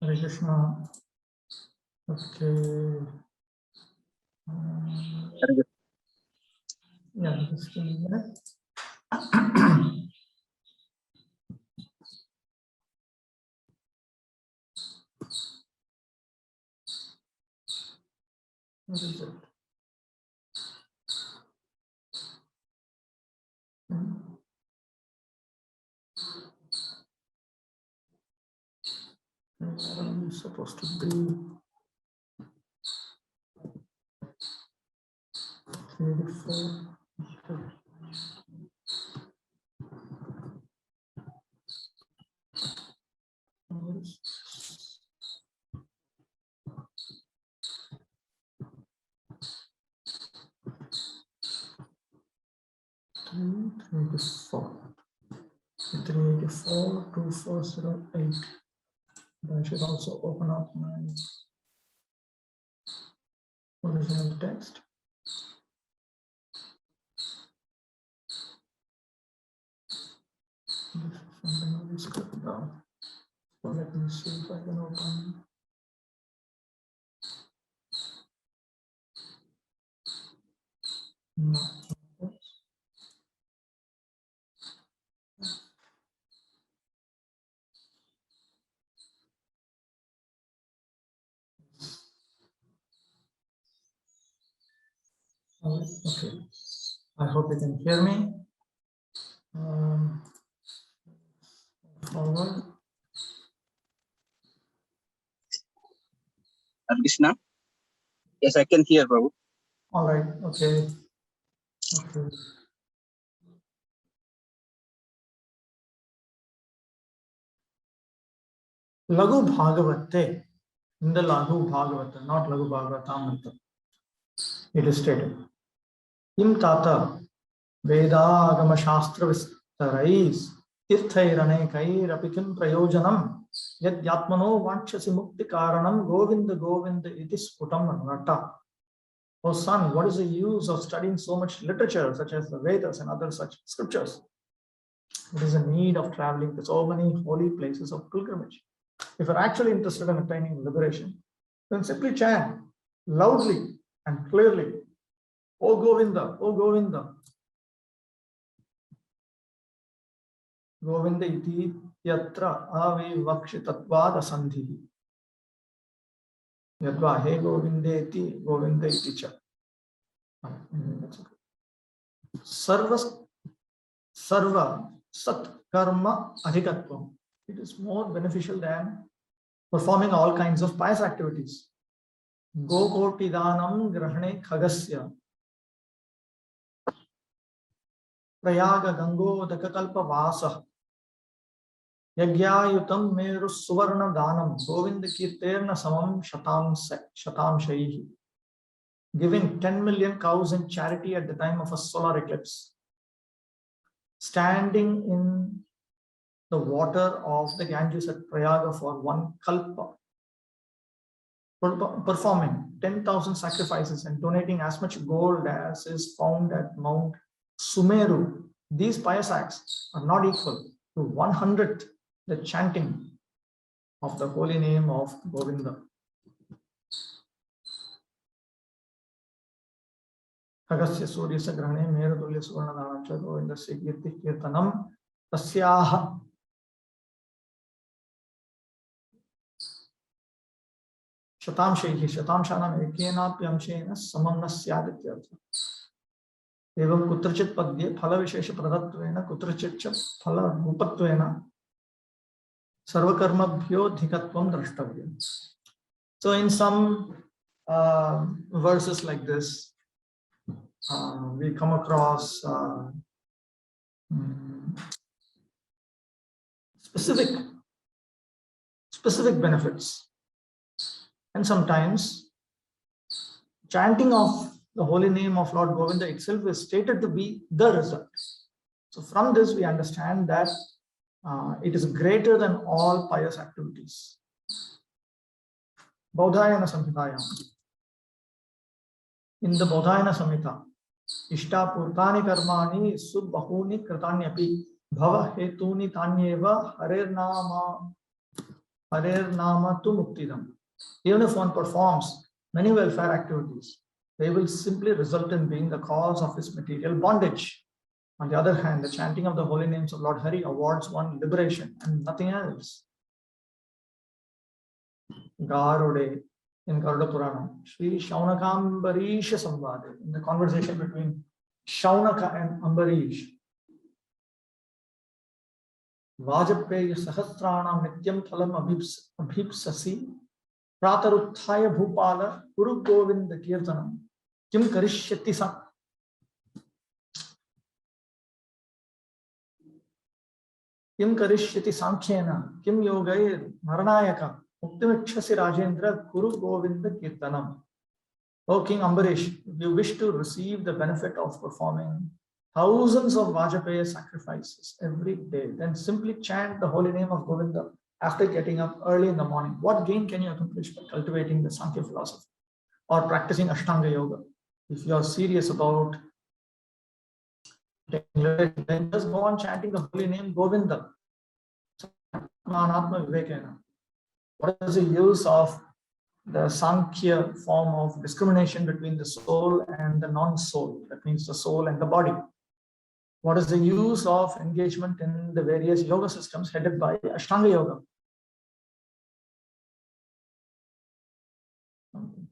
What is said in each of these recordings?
Hare Krishna. Okay. Yeah, just a minute. What is it? Where are we supposed to be? 84. Three 242408. I should also open up my original text. This is something I script down. So let me see if I can open. No. Okay. I hope you can hear me. Forward. Krishna. Yes, I can hear, Prabhu. All right. Okay. Okay. Lagu Bhagavate, in the Lagu Bhagavata, not Lagu Bhagavatamrita, it is stated, Im Tata Vedagama Shastra Vistarais Tirthairane Kairapikim Prayojanam Yad Yatmano Vanchasi Mukti Karanam Govinda Govinda Iti Sputam Rata. Oh son, what is the use of studying so much literature such as the Vedas and other such scriptures? It is a need of traveling to so many holy places of pilgrimage. If you're actually interested in attaining liberation, then simply chant loudly and clearly, O Govinda, O Govinda. Govinda iti yatra avivakshitatvad asandhi. Yadva he Govinda iti cha. Sarva sat karma adhikatvam. It is more beneficial than performing all kinds of pious activities. Gokoti danam grahane khagasya. Prayaga gangodaka kalpa vasa. Yagyayutam meru suvarna danam. Govinda kirterna samam shatam shaihi. Giving 10 million cows in charity at the time of a solar eclipse. Standing in the water of the Ganges at Prayaga for one kalpa. Performing 10,000 sacrifices and donating as much gold as is found at Mount Sumeru. These pious acts are not equal to 100th the chanting of the holy name of Govinda. Agasya Suryasa Grahane Meradulya Suvarnadhanam cha Govindasya Kirti Kirtanam Tasyaha Shatamshaihi Shatamshanam Ekenapya Amshena Samam na Syadityartha. Evam Kutrachit Padye Phala Vishesha Pradatvena Kutrachit cha Phala Rupatvena Sarvakarmabhyo Dhikatvam Drashtavya. So in some verses like this, we come across specific benefits, and sometimes chanting of the holy name of Lord Govinda itself is stated to be the result. So from this we understand that it is greater than all pious activities. Bodhayana Samhitayam. In the Bodhayana Samhita, Ishta Purtani Karmani Subbahuni Kritanyapi Bhava hetuni tanyeva harirnama tu muktidam. Even if one performs many welfare activities, they will simply result in being the cause of his material bondage. On the other hand, the chanting of the holy names of Lord Hari awards one liberation and nothing else. Garude in Garuda Purana, Sri Shaunakambarish Samvade, in the conversation between Shaunaka and Ambarish. Vajapeya Sahasranam Nityam Phalam Abhipsasi Prataruthaya Bhupala Guru Govinda Kirtanam Kim Karishyati Sam. Kim karishyati sankhena, kim yogair maranayaka, muktimikshasi Rajendra, Guru Govinda Kirtanam. O King Ambarish, if you wish to receive the benefit of performing thousands of Vajapaya sacrifices every day, then simply chant the holy name of Govinda after getting up early in the morning. What gain can you accomplish by cultivating the Sankhya philosophy or practicing Ashtanga Yoga? If you are serious about then just go on chanting the holy name Govinda. What is the use of the Sankhya form of discrimination between the soul and the non-soul? That means the soul and the body. What is the use of engagement in the various yoga systems headed by Ashtanga Yoga?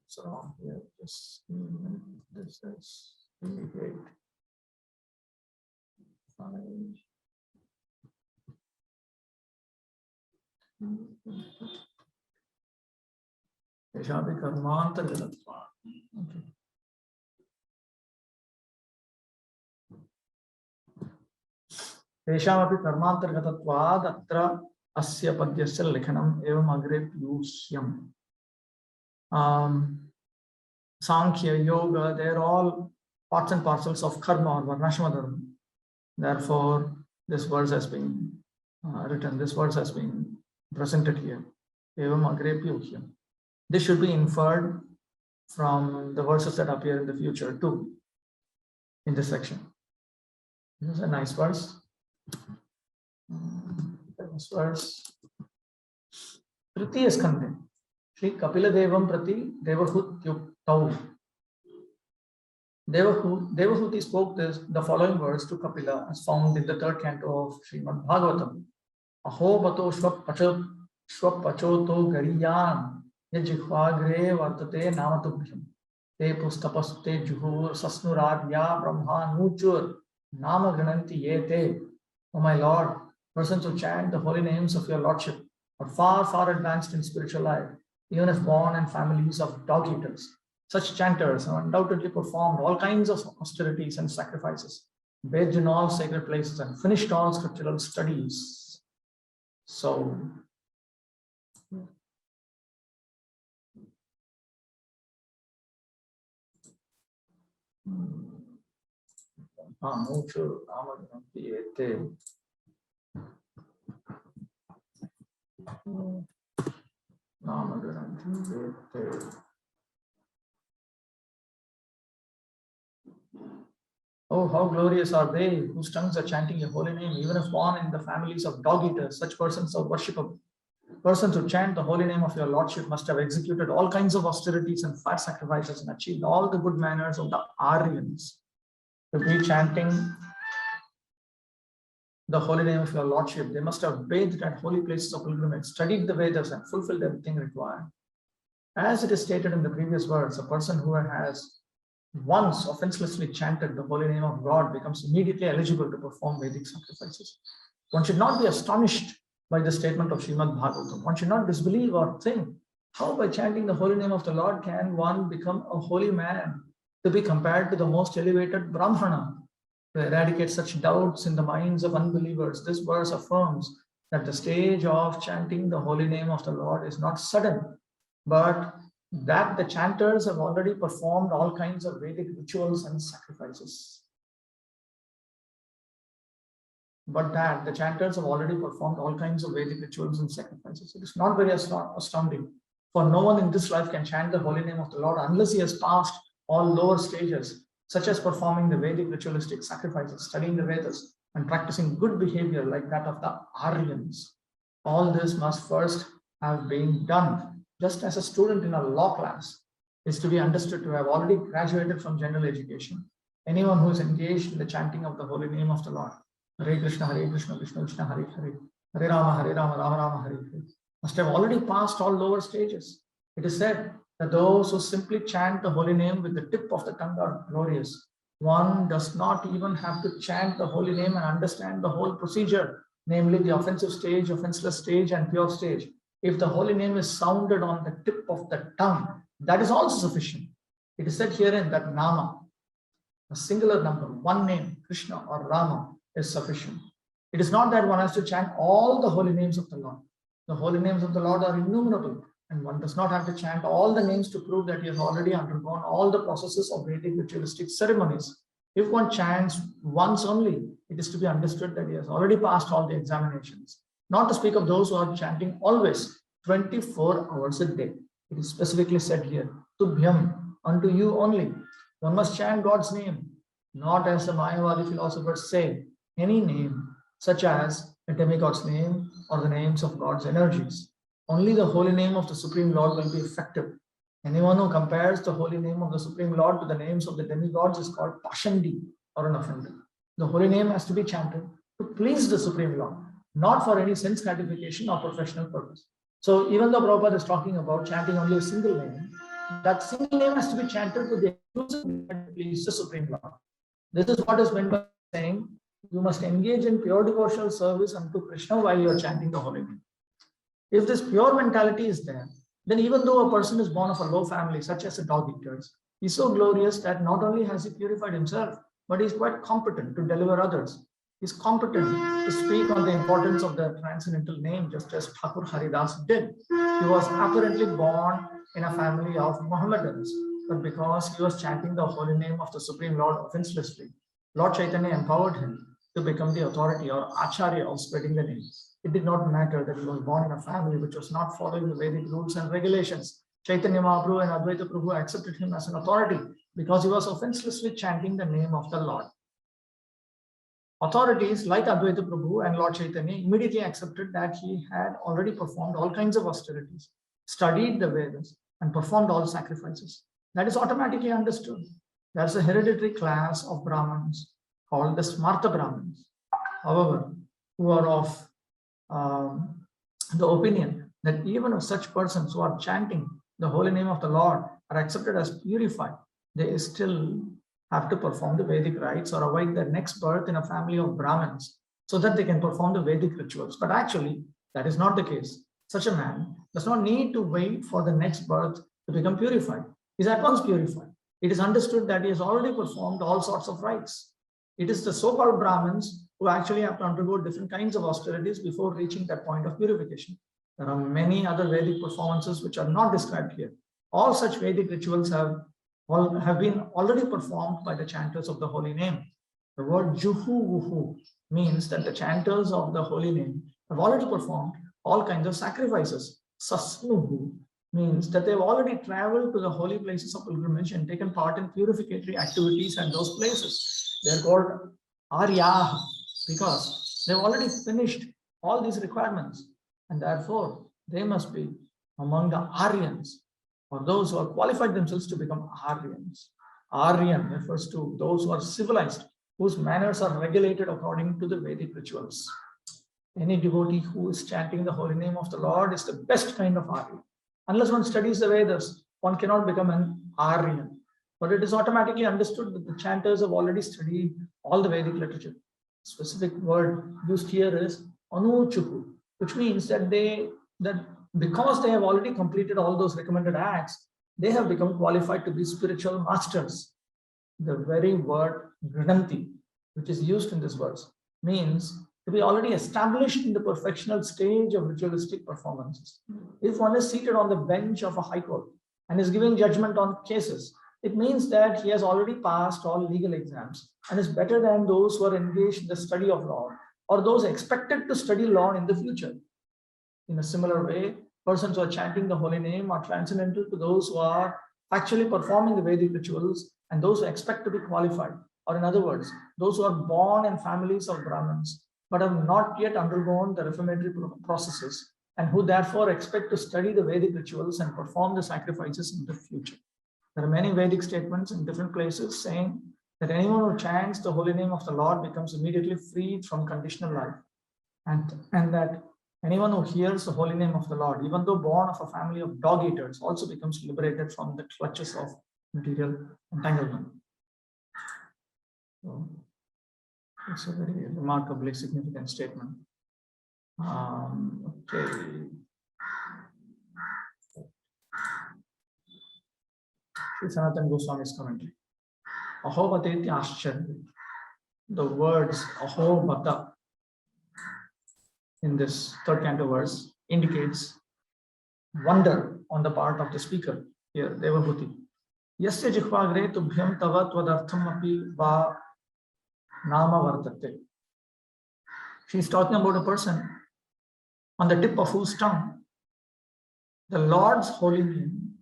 So here, just this is really great. Eshabi karmantargatva. Okay. Eshabi karmantargatva atra asya padyasya likhanam evam agre piyushyam. Sankhya, Yoga, they're all parts and parcels of karma or varnashma dharma. Therefore, this verse has been written, this verse has been presented here. Evam agre piyushyam. This should be inferred from the verses that appear in the future too, in this section. This is a nice verse. This verse. Tritiya skandhe. Shri Kapila Devam Prati Devahut Yuktau. Devahuti spoke the following verse to Kapila as found in the third canto of Srimad Bhagavatam. Aho bato shwapachoto gariyan yajihvagre vartate namatubhyam. Te pustapaste juhur sasnuradya brahma nuchur nama grananti yete. O my Lord, persons who chant the holy names of your Lordship are far, far advanced in spiritual life, even if born in families of dog eaters. Such chanters have undoubtedly performed all kinds of austerities and sacrifices, bathed in all sacred places, and finished all scriptural studies. So, oh, how glorious are they whose tongues are chanting your holy name, even if born in the families of dog eaters. Such persons are worshipable. Persons who chant the holy name of your Lordship must have executed all kinds of austerities and fat sacrifices and achieved all the good manners of the Aryans. To be chanting the holy name of your Lordship, they must have bathed at holy places of pilgrimage, studied the Vedas, and fulfilled everything required. As it is stated in the previous verse, a person who has once offenselessly chanted the holy name of God becomes immediately eligible to perform Vedic sacrifices. One should not be astonished by the statement of Srimad Bhagavatam. One should not disbelieve or think, how by chanting the holy name of the Lord can one become a holy man, to be compared to the most elevated Brahmana? To eradicate such doubts in the minds of unbelievers, this verse affirms that the stage of chanting the holy name of the Lord is not sudden, but that the chanters have already performed all kinds of Vedic rituals and sacrifices. But that the chanters have already performed all kinds of Vedic rituals and sacrifices. It is not very astounding, for no one in this life can chant the holy name of the Lord unless he has passed all lower stages, such as performing the Vedic ritualistic sacrifices, studying the Vedas, and practicing good behavior like that of the Aryans. All this must first have been done. Just as a student in a law class is to be understood to have already graduated from general education, anyone who is engaged in the chanting of the holy name of the Lord, Hare Krishna, Krishna Krishna, Hare Hare, Hare Rama, Rama Rama, Hare Hare, must have already passed all lower stages. It is said that those who simply chant the holy name with the tip of the tongue are glorious. One does not even have to chant the holy name and understand the whole procedure, namely the offensive stage, offenseless stage, and pure stage. If the holy name is sounded on the tip of the tongue, that is also sufficient. It is said herein that Nama, a singular number, one name, Krishna or Rama, is sufficient. It is not that one has to chant all the holy names of the Lord. The holy names of the Lord are innumerable, and one does not have to chant all the names to prove that he has already undergone all the processes of Vedic ritualistic ceremonies. If one chants once only, it is to be understood that he has already passed all the examinations. Not to speak of those who are chanting always, 24 hours a day. It is specifically said here, Tubhyam, unto you only. One must chant God's name, not as the Mayavadi philosophers say, any name, such as a demigod's name or the names of God's energies. Only the holy name of the Supreme Lord will be effective. Anyone who compares the holy name of the Supreme Lord to the names of the demigods is called Pashandi or an offender. The holy name has to be chanted to please the Supreme Lord, not for any sense gratification or professional purpose. So even though Prabhupada is talking about chanting only a single name, that single name has to be chanted with the exclusive intent to please the Supreme Lord. This is what is meant by saying you must engage in pure devotional service unto Krishna while you are chanting the holy name. If this pure mentality is there, then even though a person is born of a low family, such as a dog eaters, he's so glorious that not only has he purified himself, but he's quite competent to deliver others. He's competent to speak on the importance of the transcendental name, just as Thakur Haridas did. He was apparently born in a family of Mohammedans, but because he was chanting the holy name of the Supreme Lord offenselessly, Lord Chaitanya empowered him to become the authority or Acharya of spreading the name. It did not matter that he was born in a family which was not following the Vedic rules and regulations. Chaitanya Mahaprabhu and Advaita Prabhu accepted him as an authority because he was offenselessly chanting the name of the Lord. Authorities like Advaita Prabhu and Lord Chaitanya immediately accepted that he had already performed all kinds of austerities, studied the Vedas, and performed all sacrifices. That is automatically understood. There is a hereditary class of Brahmins called the Smarta Brahmins, however, who are of the opinion that even if such persons who are chanting the holy name of the Lord are accepted as purified, they still have to perform the Vedic rites or await their next birth in a family of Brahmins so that they can perform the Vedic rituals. But actually, that is not the case. Such a man does not need to wait for the next birth to become purified. He is at once purified. It is understood that he has already performed all sorts of rites. It is the so-called Brahmins who actually have to undergo different kinds of austerities before reaching that point of purification. There are many other Vedic performances which are not described here. All such Vedic rituals have been already performed by the chanters of the holy name. The word Juhu Wuhu means that the chanters of the holy name have already performed all kinds of sacrifices. Sasnuhu means that they have already traveled to the holy places of pilgrimage and taken part in purificatory activities at those places. They are called Arya because they've already finished all these requirements, and therefore they must be among the Aryans, or those who are qualified themselves to become Aryans. Aryan refers to those who are civilized, whose manners are regulated according to the Vedic rituals. Any devotee who is chanting the holy name of the Lord is the best kind of Aryan. Unless one studies the Vedas, one cannot become an Aryan. But it is automatically understood that the chanters have already studied all the Vedic literature. The specific word used here is Anuchuku, which means that because they have already completed all those recommended acts, they have become qualified to be spiritual masters. The very word Grananti, which is used in this verse, means to be already established in the perfectional stage of ritualistic performances. If one is seated on the bench of a high court and is giving judgment on cases, it means that he has already passed all legal exams and is better than those who are engaged in the study of law or those expected to study law in the future. In a similar way, persons who are chanting the holy name are transcendental to those who are actually performing the Vedic rituals, and those who expect to be qualified or in other words, those who are born in families of Brahmins but have not yet undergone the reformatory processes, and who therefore expect to study the Vedic rituals and perform the sacrifices in the future. There are many Vedic statements in different places saying that anyone who chants the holy name of the Lord becomes immediately freed from conditional life, and that anyone who hears the holy name of the Lord, even though born of a family of dog eaters, also becomes liberated from the clutches of material entanglement. So, it's a very remarkably significant statement. Okay. Sanatana Goswami's commentary. Ahobhateti Ascharya. The words Ahobhata in this third canto verse indicates wonder on the part of the speaker here, Devabhuti. Yasya jihvagre tubhyam tava tvadartham api va nama vartate. She is talking about a person on the tip of whose tongue the Lord's holy name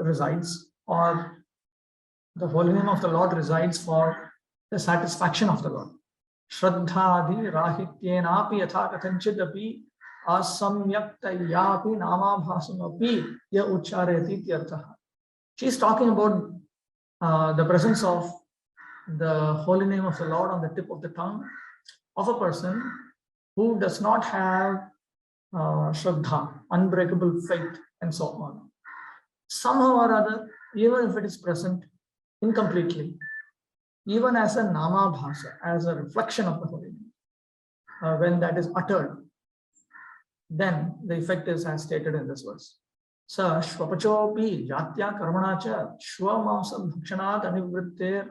resides, or the holy name of the Lord resides for the satisfaction of the Lord. Shraddhadi rahityenapi yatha kathanchid api asamyaktayapi namabhasamapi ya uchareti tyartha. She is talking about the presence of the holy name of the Lord on the tip of the tongue of a person who does not have shraddha, unbreakable faith, and so on. Somehow or other, even if it is present incompletely, even as a nama bhasa, as a reflection of the holy name, when that is uttered, then the effect is as stated in this verse. Sa shvapachopi jatya karmana cha shvamamsa bhakshanat anivrittir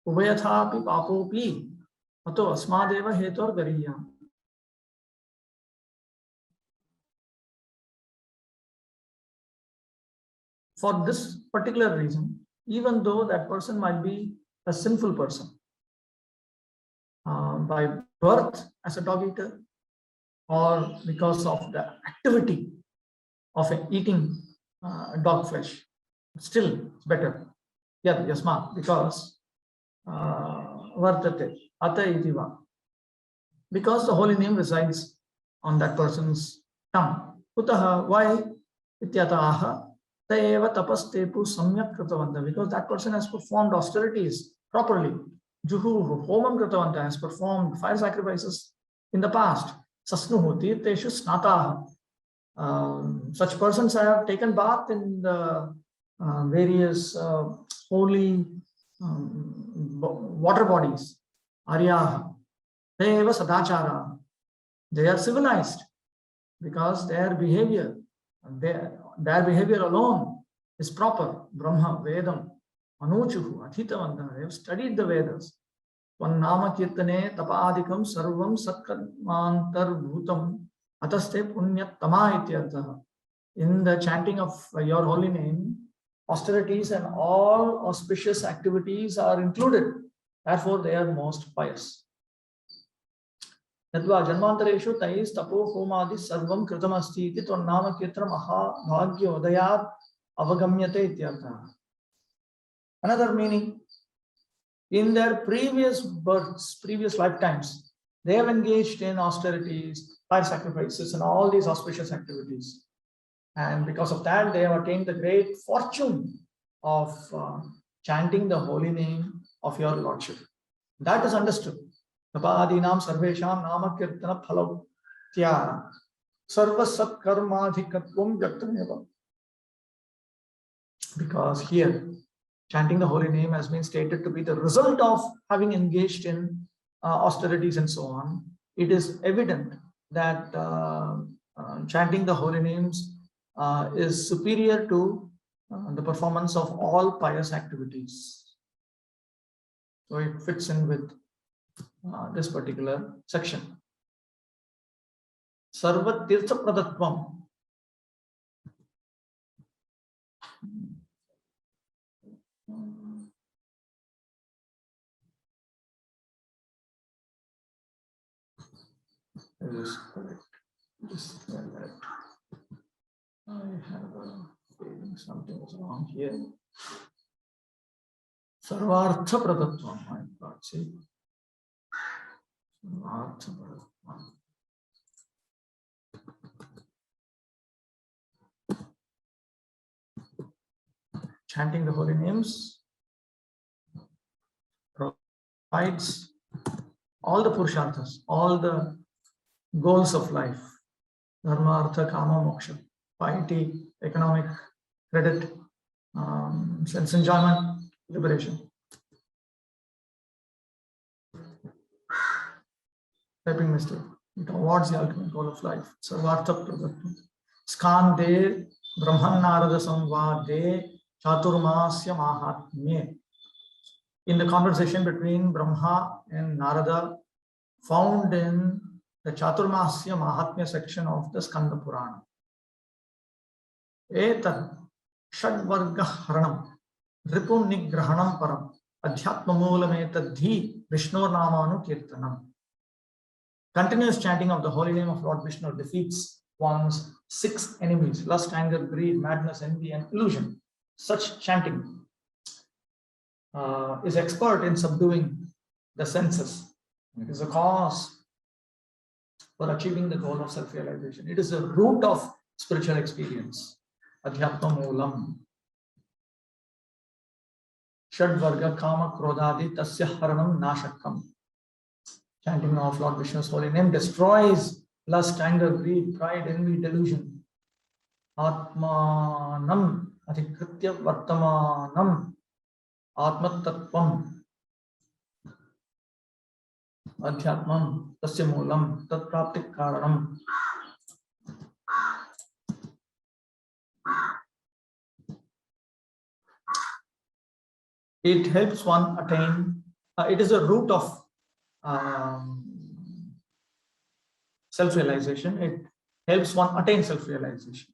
ubhayathapi papopi ato asmadeva hetor gariya. For this particular reason, even though that person might be a sinful person by birth as a dog eater, or because of the activity of eating dog flesh, still it's better. Yeah, yasma, because vartate ata itiva, because the holy name resides on that person's tongue. Kutaha, why? Ityataha taeva tapastepu samyak kritavanta, because that person has performed austerities properly. Juhu homam kritavanta, has performed fire sacrifices in the past. Sasnuhu tirteshu snataha. Such persons have taken bath in the various holy water bodies. Aryaha. Deva sadachara. They are civilized because their behavior alone is proper. Brahma, Vedam, Anuchuhu, Athitavanta. They have studied the Vedas. Vannama kirtane tapadikam sarvam satkarmantar bhutam ataste punyattama ityartha. In the chanting of your holy name, austerities and all auspicious activities are included. Therefore, they are most pious. Yadva janmantareshu tais tapo homadi sarvam kritamasti iti tvannama kirtana maha bhagya udayat avagamyate ityartha. Another meaning, in their previous births, previous lifetimes, they have engaged in austerities, fire sacrifices, and all these auspicious activities. And because of that, they have attained the great fortune of chanting the holy name of your Lordship. That is understood. Tapadinam sarvesham nama kirtana phalavtya sarva satkarmadhikatvam vyaktameva. Because here, chanting the holy name has been stated to be the result of having engaged in austerities and so on. It is evident that chanting the holy names is superior to the performance of all pious activities. So it fits in with this particular section. Sarva tirtha pradatvam. Is correct. Just a minute. I have a feeling something is wrong here. Sarvartha Pradatvam. My God, see. Sarvartha Pradatvam. Chanting the holy names provides all the purusharthas, all the goals of life. Dharma, artha, kama, moksha, piety, economic, credit, sense enjoyment, liberation. Typing mistake. It awards the ultimate goal of life. Sarvartha Pradatvam. Skande Brahman Narada Samvade Chaturmasya Mahatmye. In the conversation between Brahma and Narada, found in the Chaturmasya Mahatmya section of the Skanda Purana. Etat Shadvarga Haranam Ripu Nigrahanam Param Adhyatma Moolam Vishnu Namanu Kirtanam. Continuous chanting of the holy name of Lord Vishnu defeats one's 6 enemies: lust, anger, greed, madness, envy, and illusion. Such chanting is expert in subduing the senses. It is a cause for achieving the goal of self-realization. It is the root of spiritual experience. Adhyatma Moolam. Shadvarga Kama Krodadi Tasya Haranam Nashakam. Chanting of Lord Vishnu's holy name destroys lust, anger, greed, pride, envy, delusion. Atmanam Adhikritya Vartamanam Atmatatvam Adhyatmam Tasya Moolam Tat Praptik Karanam. It helps one attain, it is a root of self-realization. It helps one attain self-realization.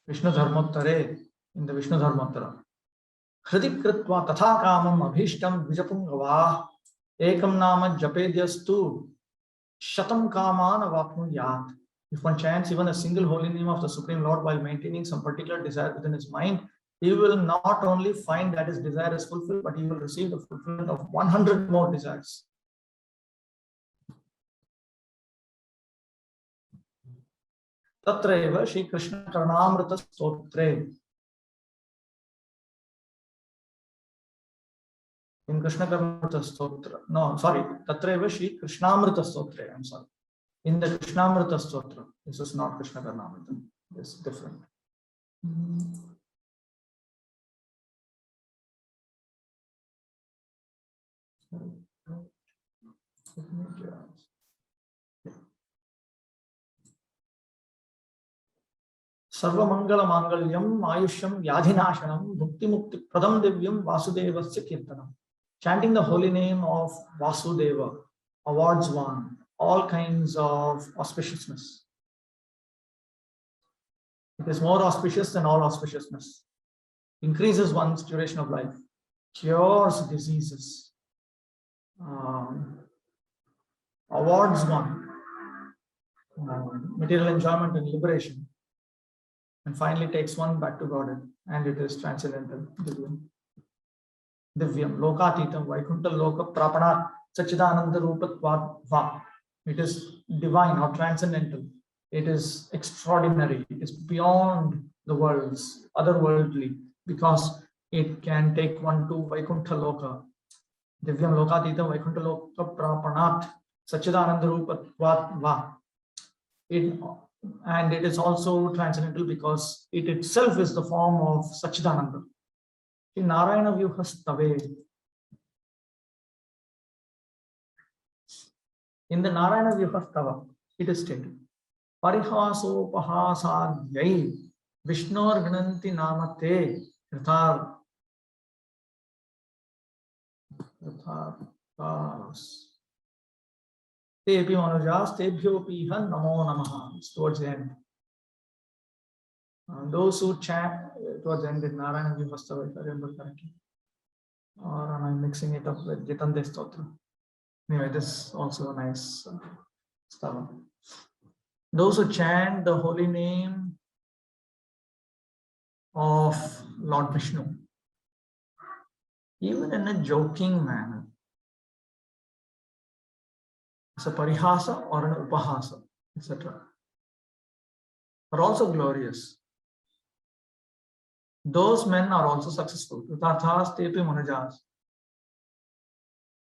Vishnu Dharmottare, in the Vishnu Dharmottara. Hridi Kritva Tatha Kamam Abhishtam Vijapungava Ekam Nama Japedyastu Shatam Kaman Avapnuyat. If one chants even a single holy name of the Supreme Lord while maintaining some particular desire within his mind, he will not only find that his desire is fulfilled, but he will receive the fulfillment of 100 more desires. Tatreva Shri Krishna Karnamrita Stotre. In Krishna Karnamrita Stotra. No, sorry. Tatreva Shri Krishnamrita Stotre. I'm sorry. In the Krishnamrita Stotra. This is not Krishna Karnamrita. This is different. Sarvamangala Mangalyam Ayusham Vyadhinashanam Bhukti Mukti Pradam Divyam Vasudevasya Kirtanam. Chanting the holy name of Vasudeva awards one all kinds of auspiciousness. It is more auspicious than all auspiciousness. Increases one's duration of life, cures diseases, awards one material enjoyment and liberation, and finally takes one back to Godhead, and it is transcendental. Divyam, Lokatitam, Vaikuntha Loka Prapanat, Sachidananda Rupatvat Va. It is divine or transcendental. It is extraordinary. It is beyond the worlds, otherworldly, because it can take one to Vaikuntha Loka. Divyam Lokatitam, Vaikuntha Loka Prapanat, Sachidananda Rupatvat Va. And it is also transcendental because it itself is the form of Sachidananda. In Narayana Vyuhastave. In the Narayana Vyuhastava, it is stated, Parihaso Pahasadhyai Vishnor Gnanti Namate Krithar Tepi Manujas Tebhyo Pihan Namo Namaha. It's towards the end. Those who chant towards the end in Narayana Vyuhastava, if I remember correctly. Or am I mixing it up with Jitande Stotra? Anyway, this is also a nice stava. Those who chant the holy name of Lord Vishnu, even in a joking manner, as a parihasa or an upahasa, etc., are also glorious. Those men are also successful. Kritathas tepi manujas.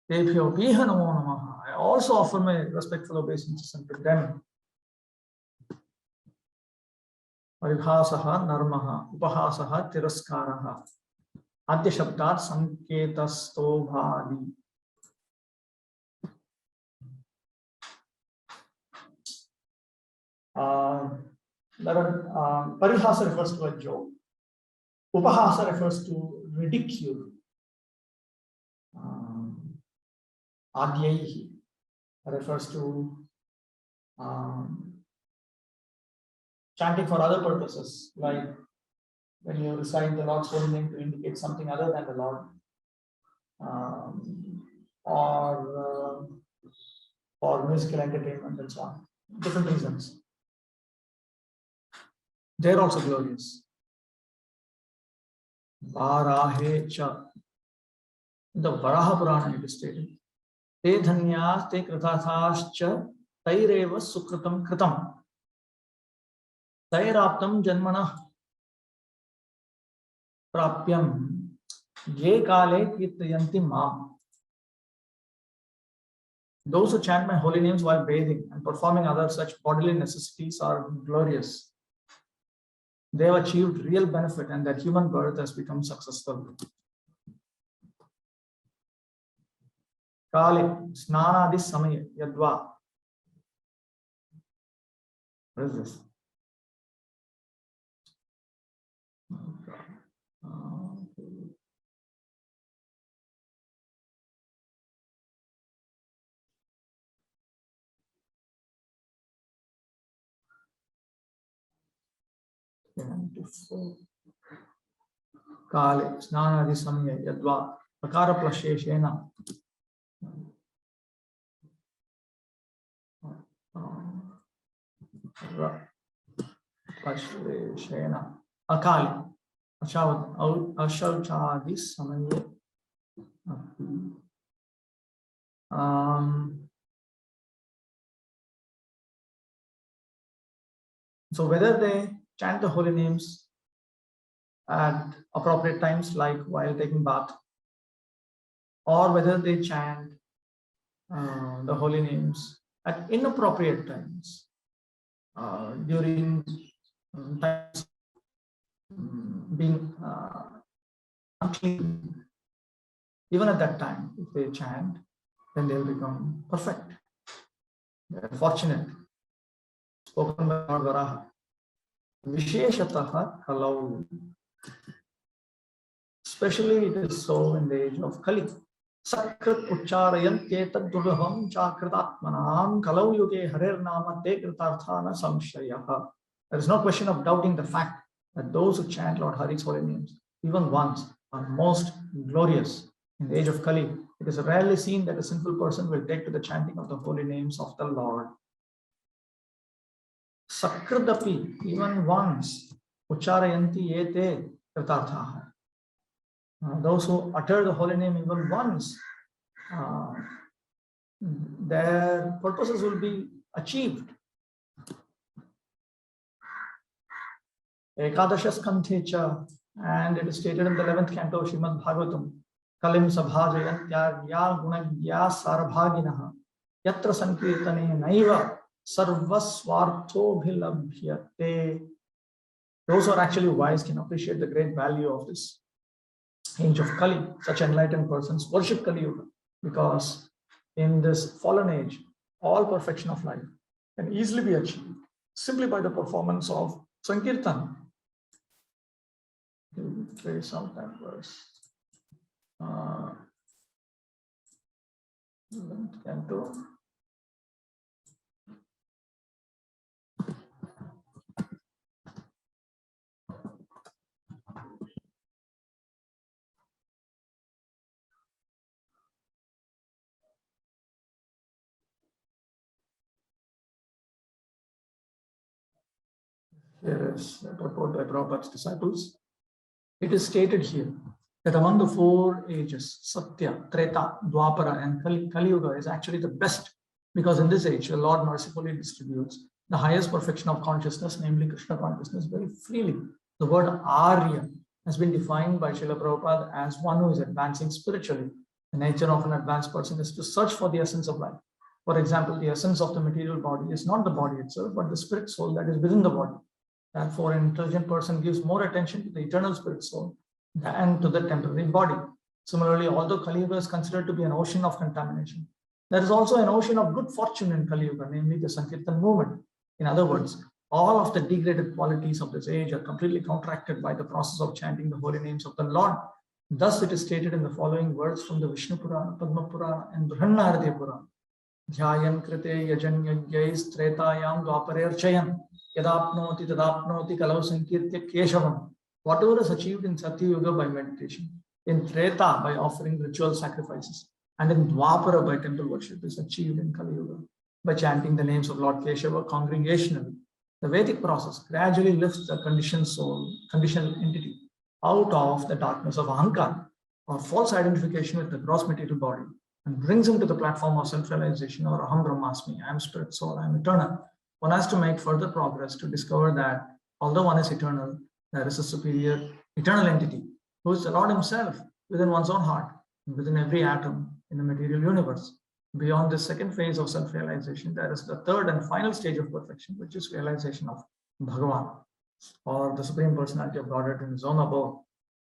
Tepyo piha namo namaha. I also offer my respectful obeisances unto them. Parihasaha narmaha, upahasaha tiraskaraha. Adya shabdat sanketasto bhadi. Parihasa refers to a joke. Upahasa refers to ridicule. Adyahi refers to chanting for other purposes, like when you recite the Lord's holy name to indicate something other than the Lord, or for musical entertainment and so on. Different reasons. They're also glorious. Varahe cha. In the Varaha Purana it is stated, Te dhanyas te kritathascha taireva sukritam kritam tairaptam janmana prapyam ye kale kirtayanti mam. Those who chant my holy names while bathing and performing other such bodily necessities are glorious. They have achieved real benefit and their human birth has become successful. Kale snanadi samaya yadva. What is this? Kale snanadi samaya yadva prakara plasheshena plasheshena akali ashauchadi samaya. So whether they chant the holy names at appropriate times, like while taking bath, or whether they chant the holy names at inappropriate times, during times being unclean, even at that time, if they chant, then they'll become perfect. They're fortunate. Spoken by Lord Varaha. Visheshataha kalau. Especially it is so in the age of Kali. Sakrit ucharayante tadurham chakritatmanam kalau yuge harir nama te kritarthana samshayaha. There is no question of doubting the fact that those who chant Lord Hari's holy names, even once, are most glorious. In the age of Kali, it is rarely seen that a sinful person will take to the chanting of the holy names of the Lord. Sakritapi, even once, ucharayanti ete kritarthaha. Those who utter the holy name even once, their purposes will be achieved. Ekadasha Skandhecha, and it is stated in the 11th canto of Srimad Bhagavatam, Kalim Sabhajayantya Gunagya Sarabhaginaha Yatra Sankirtane Naiva Sarvaswartho Bhilabhyate. Those who are actually wise can appreciate the great value of this age of Kali. Such enlightened persons worship Kali Yuga, because in this fallen age, all perfection of life can easily be achieved simply by the performance of Sankirtan. Trace out that verse. Canto. Here is a purport by Prabhupada's disciples. It is stated here that among the 4 ages, Satya, Treta, Dwapara, and Kali Yuga is actually the best, because in this age, the Lord mercifully distributes the highest perfection of consciousness, namely Krishna consciousness, very freely. The word Arya has been defined by Srila Prabhupada as one who is advancing spiritually. The nature of an advanced person is to search for the essence of life. For example, the essence of the material body is not the body itself, but the spirit soul that is within the body. Therefore, an intelligent person gives more attention to the eternal spirit soul than to the temporary body. Similarly, although Kali Yuga is considered to be an ocean of contamination, there is also an ocean of good fortune in Kali Yuga, namely the Sankirtan movement. In other words, all of the degraded qualities of this age are completely counteracted by the process of chanting the holy names of the Lord. Thus, it is stated in the following words from the Vishnu Purana, Padma Purana, and Brihannaradya Purana. Dhyayan krite yajan yagyais tretayam dwaparerchayan yadapnoti tadapnoti kalau sankirtya keshavam. Whatever is achieved in Satya Yuga by meditation, in Treta by offering ritual sacrifices, and in Dwapara by temple worship is achieved in Kali Yuga by chanting the names of Lord Keshava congregationally. The Vedic process gradually lifts the conditioned soul, conditioned entity, out of the darkness of Ahankara, or false identification with the gross material body, and brings him to the platform of self-realization, or Aham Brahmasmi, I am spirit, soul, I am eternal. One has to make further progress to discover that although one is eternal, there is a superior eternal entity who is the Lord himself within one's own heart, within every atom in the material universe. Beyond this second phase of self-realization, there is the third and final stage of perfection, which is realization of Bhagavan, or the Supreme Personality of Godhead in his own abode.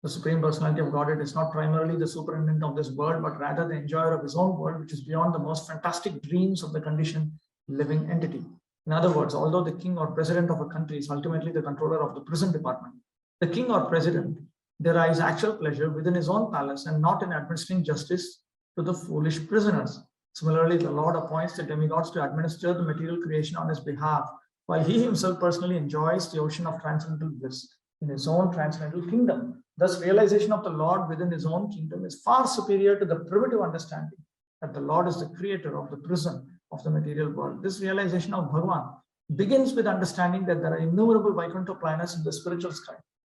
The Supreme Personality of Godhead is not primarily the superintendent of this world, but rather the enjoyer of his own world, which is beyond the most fantastic dreams of the conditioned living entity. In other words, although the king or president of a country is ultimately the controller of the prison department, the king or president derives actual pleasure within his own palace and not in administering justice to the foolish prisoners. Similarly, the Lord appoints the demigods to administer the material creation on his behalf, while he himself personally enjoys the ocean of transcendental bliss in his own transcendental kingdom. Thus, realization of the Lord within his own kingdom is far superior to the primitive understanding that the Lord is the creator of the prison of the material world. This realization of Bhagavan begins with understanding that there are innumerable Vaikuntha planets in the spiritual sky,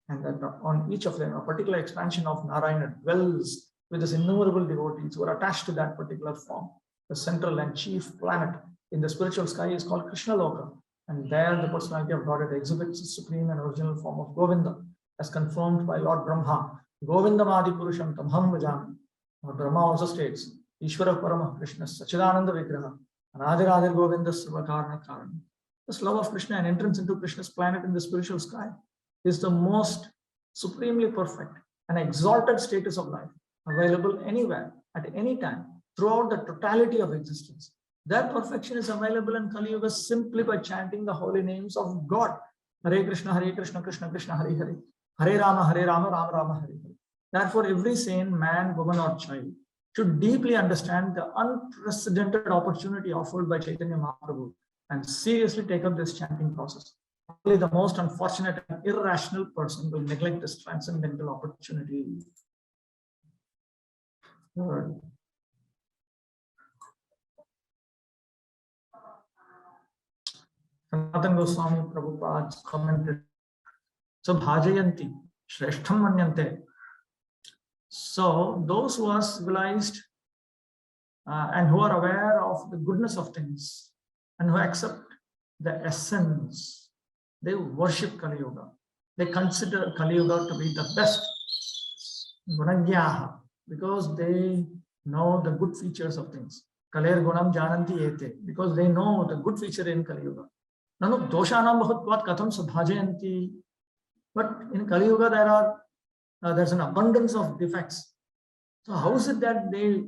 and that on each of them, a particular expansion of Narayana dwells with his innumerable devotees who are attached to that particular form. The central and chief planet in the spiritual sky is called Krishna Loka, and there the personality of Godhead exhibits the supreme and original form of Govinda, as confirmed by Lord Brahma. Govindamadi Purusham Tamham Vajami. Lord Brahma also states, Ishvara Parama Krishna Sachidananda Vigraha, Radha Govinda Sarvakarna Karana. This love of Krishna and entrance into Krishna's planet in the spiritual sky is the most supremely perfect and exalted status of life, available anywhere, at any time, throughout the totality of existence. That perfection is available in Kali Yuga simply by chanting the holy names of God. Hare Krishna, Krishna Krishna, Hare Hare. Hare Rama, Rama Rama, Hare Hare. Therefore, every sane man, woman, or child should deeply understand the unprecedented opportunity offered by Chaitanya Mahaprabhu and seriously take up this chanting process. Only the most unfortunate and irrational person will neglect this transcendental opportunity. Sanatana Goswami Prabhupada commented, so bhajayanti, shreshtham manyante. So those who are civilized and who are aware of the goodness of things and who accept the essence, they worship Kali Yuga. They consider Kali Yuga to be the best gunagyaha, because they know the good features of things. Kaler gunam jananti ete, because they know the good feature in Kali Yuga. Nanu doshanam bahutvat katham sabhajayanti. But in Kali Yuga there's an abundance of defects. So how is it that they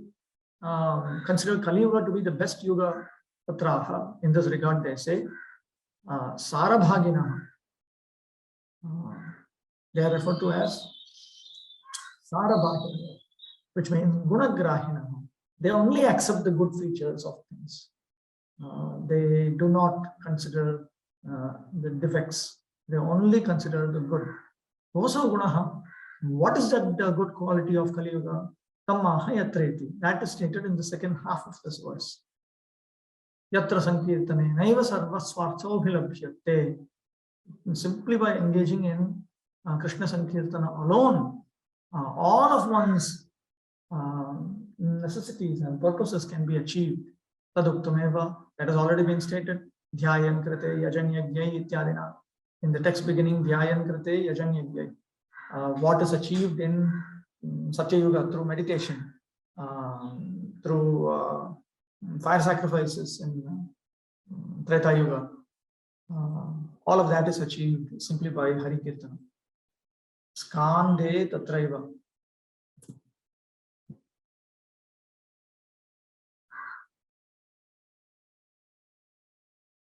consider Kali Yuga to be the best Yuga? Tatraha, in this regard they say, Sarabhagina. They are referred to as Sarabhagina, which means Gunagrahina. They only accept the good features of things. They do not consider the defects. They only consider the good. Kosa gunaha. What is that good quality of Kali Yuga? Tammaha yatreti. That is stated in the second half of this verse. Yatra sankirtane naiva sarva swartho bhilabhyate. Simply by engaging in Krishna Sankirtana alone, all of one's necessities and purposes can be achieved. Taduktameva, that has already been stated. Dhyayan krite yajanyagyai ityadina. In the text beginning, Dhyayan krite yajanyagyai. What is achieved in Satya Yuga through meditation, through fire sacrifices in Treta Yuga. All of that is achieved simply by Hari Kirtana. Skande tatraiva.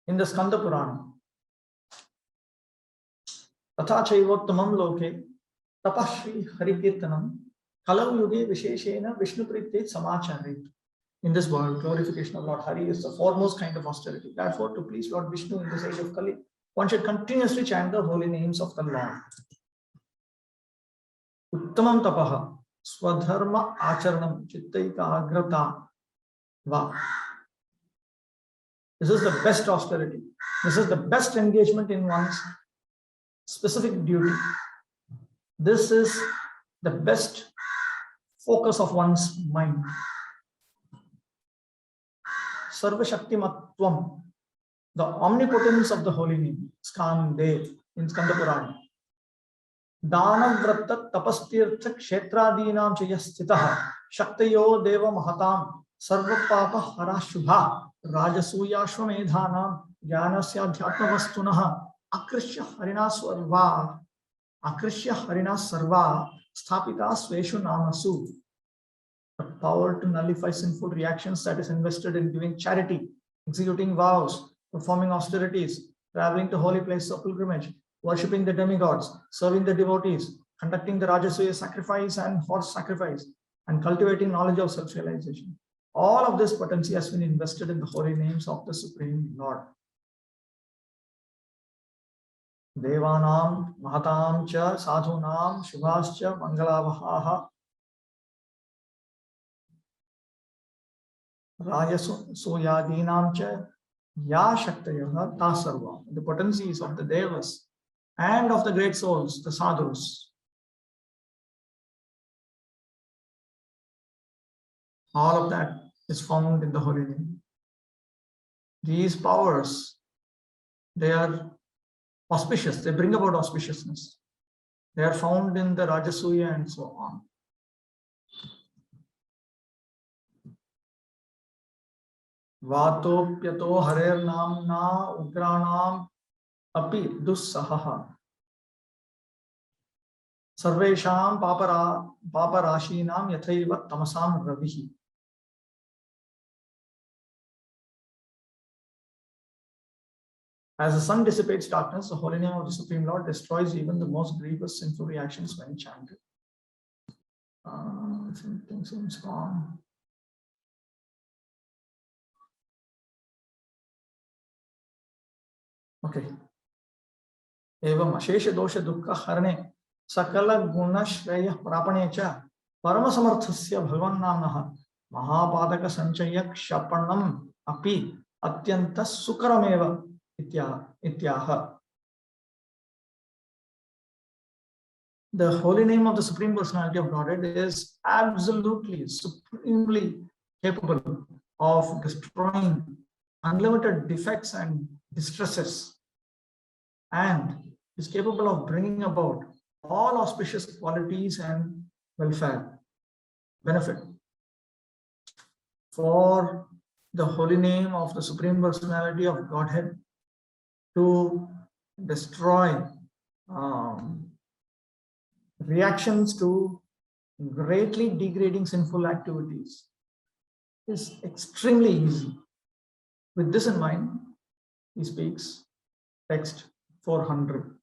In the Skanda Purana, Tatha Chaivottamam Loke, Tapashri Hari Kirtanam, Kalau Yuge Visheshena Vishnu Pritit Samacharit. In this world, glorification of Lord Hari is the foremost kind of austerity. Therefore, to please Lord Vishnu in this age of Kali, one should continuously chant the holy names of the Lord. Uttamam tapaha, swadharma acharanam, chittaika agrata va. This is the best austerity. This is the best engagement in one's specific duty. This is the best focus of one's mind. Sarva Shaktimatvam, the omnipotence of the holy name, Skande, in Skanda Purana. Dana Vratta Tapastirtha Kshetradinam Chayastitaha, Shaktayo Deva Mahatam, Sarva Papa Harashubha, Rajasuya Shwamedhanam, Jnanasya Dhyatmavastunaha, Akrishya Harina Sarva, Sthapita Sveshu Namasu. The power to nullify sinful reactions that is invested in giving charity, executing vows, performing austerities, traveling to holy places of pilgrimage, worshipping the demigods, serving the devotees, conducting the Rajasuya sacrifice and horse sacrifice, and cultivating knowledge of self-realization. All of this potency has been invested in the holy names of the Supreme Lord. Devanam, Mahatam cha, Sadhunam, Shubhascha, Mangalavahaha, Rajasuyadinam cha, Ya Shaktayaha, Tasarva. The potencies of the Devas and of the great souls, the sadhus. All of that is found in the holy name. These powers, they are auspicious, they bring about auspiciousness. They are found in the Rajasuya and so on. Vatopyato harer namna ugranam api dussahaha. Sarvesham paparashinam yathaiva tamasam ravihi. As the sun dissipates darkness, the holy name of the Supreme Lord destroys even the most grievous sinful reactions when chanted. Something seems wrong. Okay. Evam ashesha dosha dukkha harane sakala guna shreya prapane cha parama samarthasya bhagavan namnaha mahapadaka sanchaya kshapanam api atyanta sukarameva ityaha. The holy name of the Supreme Personality of Godhead is absolutely, supremely capable of destroying unlimited defects and distresses, and is capable of bringing about all auspicious qualities and welfare, benefit. For the holy name of the Supreme Personality of Godhead to destroy reactions to greatly degrading sinful activities is extremely easy. With this in mind, he speaks text 400.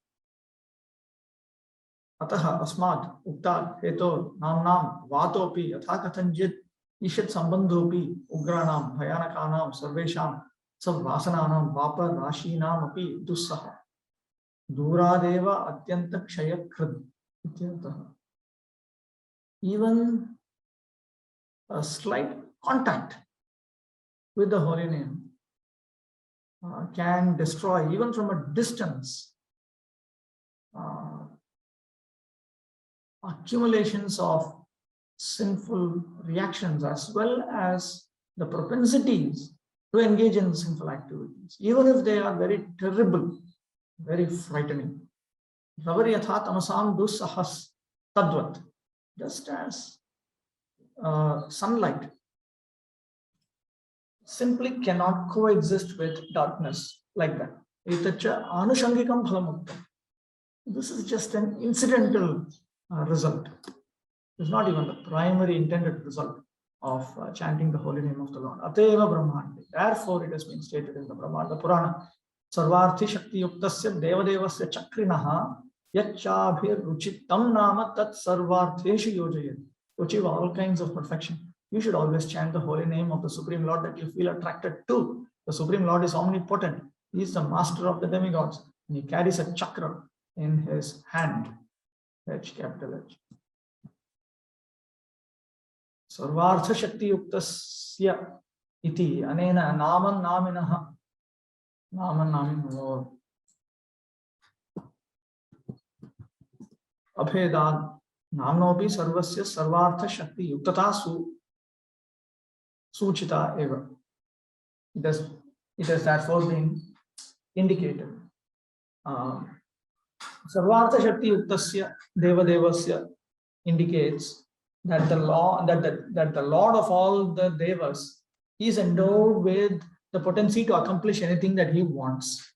Ataha asmat uktat heto namnam vatopi athakathanjit ishat sambandhopi ugranam bhayanakanam sarvesham savvasananam vapa rashinam api dussaha duradeva atyanta kshayakrid. Even a slight contact with the holy name can destroy, even from a distance, accumulations of sinful reactions as well as the propensities to engage in sinful activities, even if they are very terrible, very frightening. Ravaryatha tamasam dusahas tadvat. Just as sunlight simply cannot coexist with darkness like that. Etacha anushangikam phalamuktam. This is just an incidental result. It's not even the primary intended result of chanting the holy name of the Lord. Ateva Brahmandi. Therefore, it has been stated in the Brahmanda Purana, Sarvarthi Shakti Yuktasya Devadevasya Chakrinaha Yachabhir Ruchitam Nama Tat Sarvartheshu Yojayat. To achieve all kinds of perfection, you should always chant the holy name of the Supreme Lord that you feel attracted to. The Supreme Lord is omnipotent. He is the master of the demigods. And he carries a chakra in his hand. H, capital H. Sarvartha Shakti Yuktasya iti anena naman naminaha. Naman namin abhedan namnopi sarvasya sarvartha shakti yuktata suchita eva. It has therefore been indicated. Sarvartha Shakti Yuktasya Devadevasya indicates that the Lord of all the Devas is endowed with the potency to accomplish anything that he wants.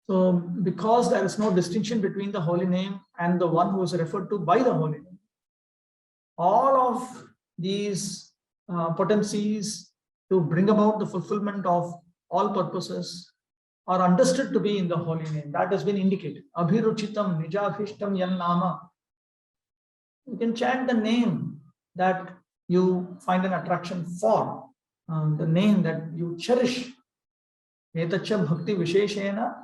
So, because there is no distinction between the holy name and the one who is referred to by the holy name, all of these potencies to bring about the fulfillment of all purposes are understood to be in the holy name. That has been indicated. Abhiruchitam nijabhishtam yan nama. You can chant the name that you find an attraction for, the name that you cherish. Etacha bhakti visheshena.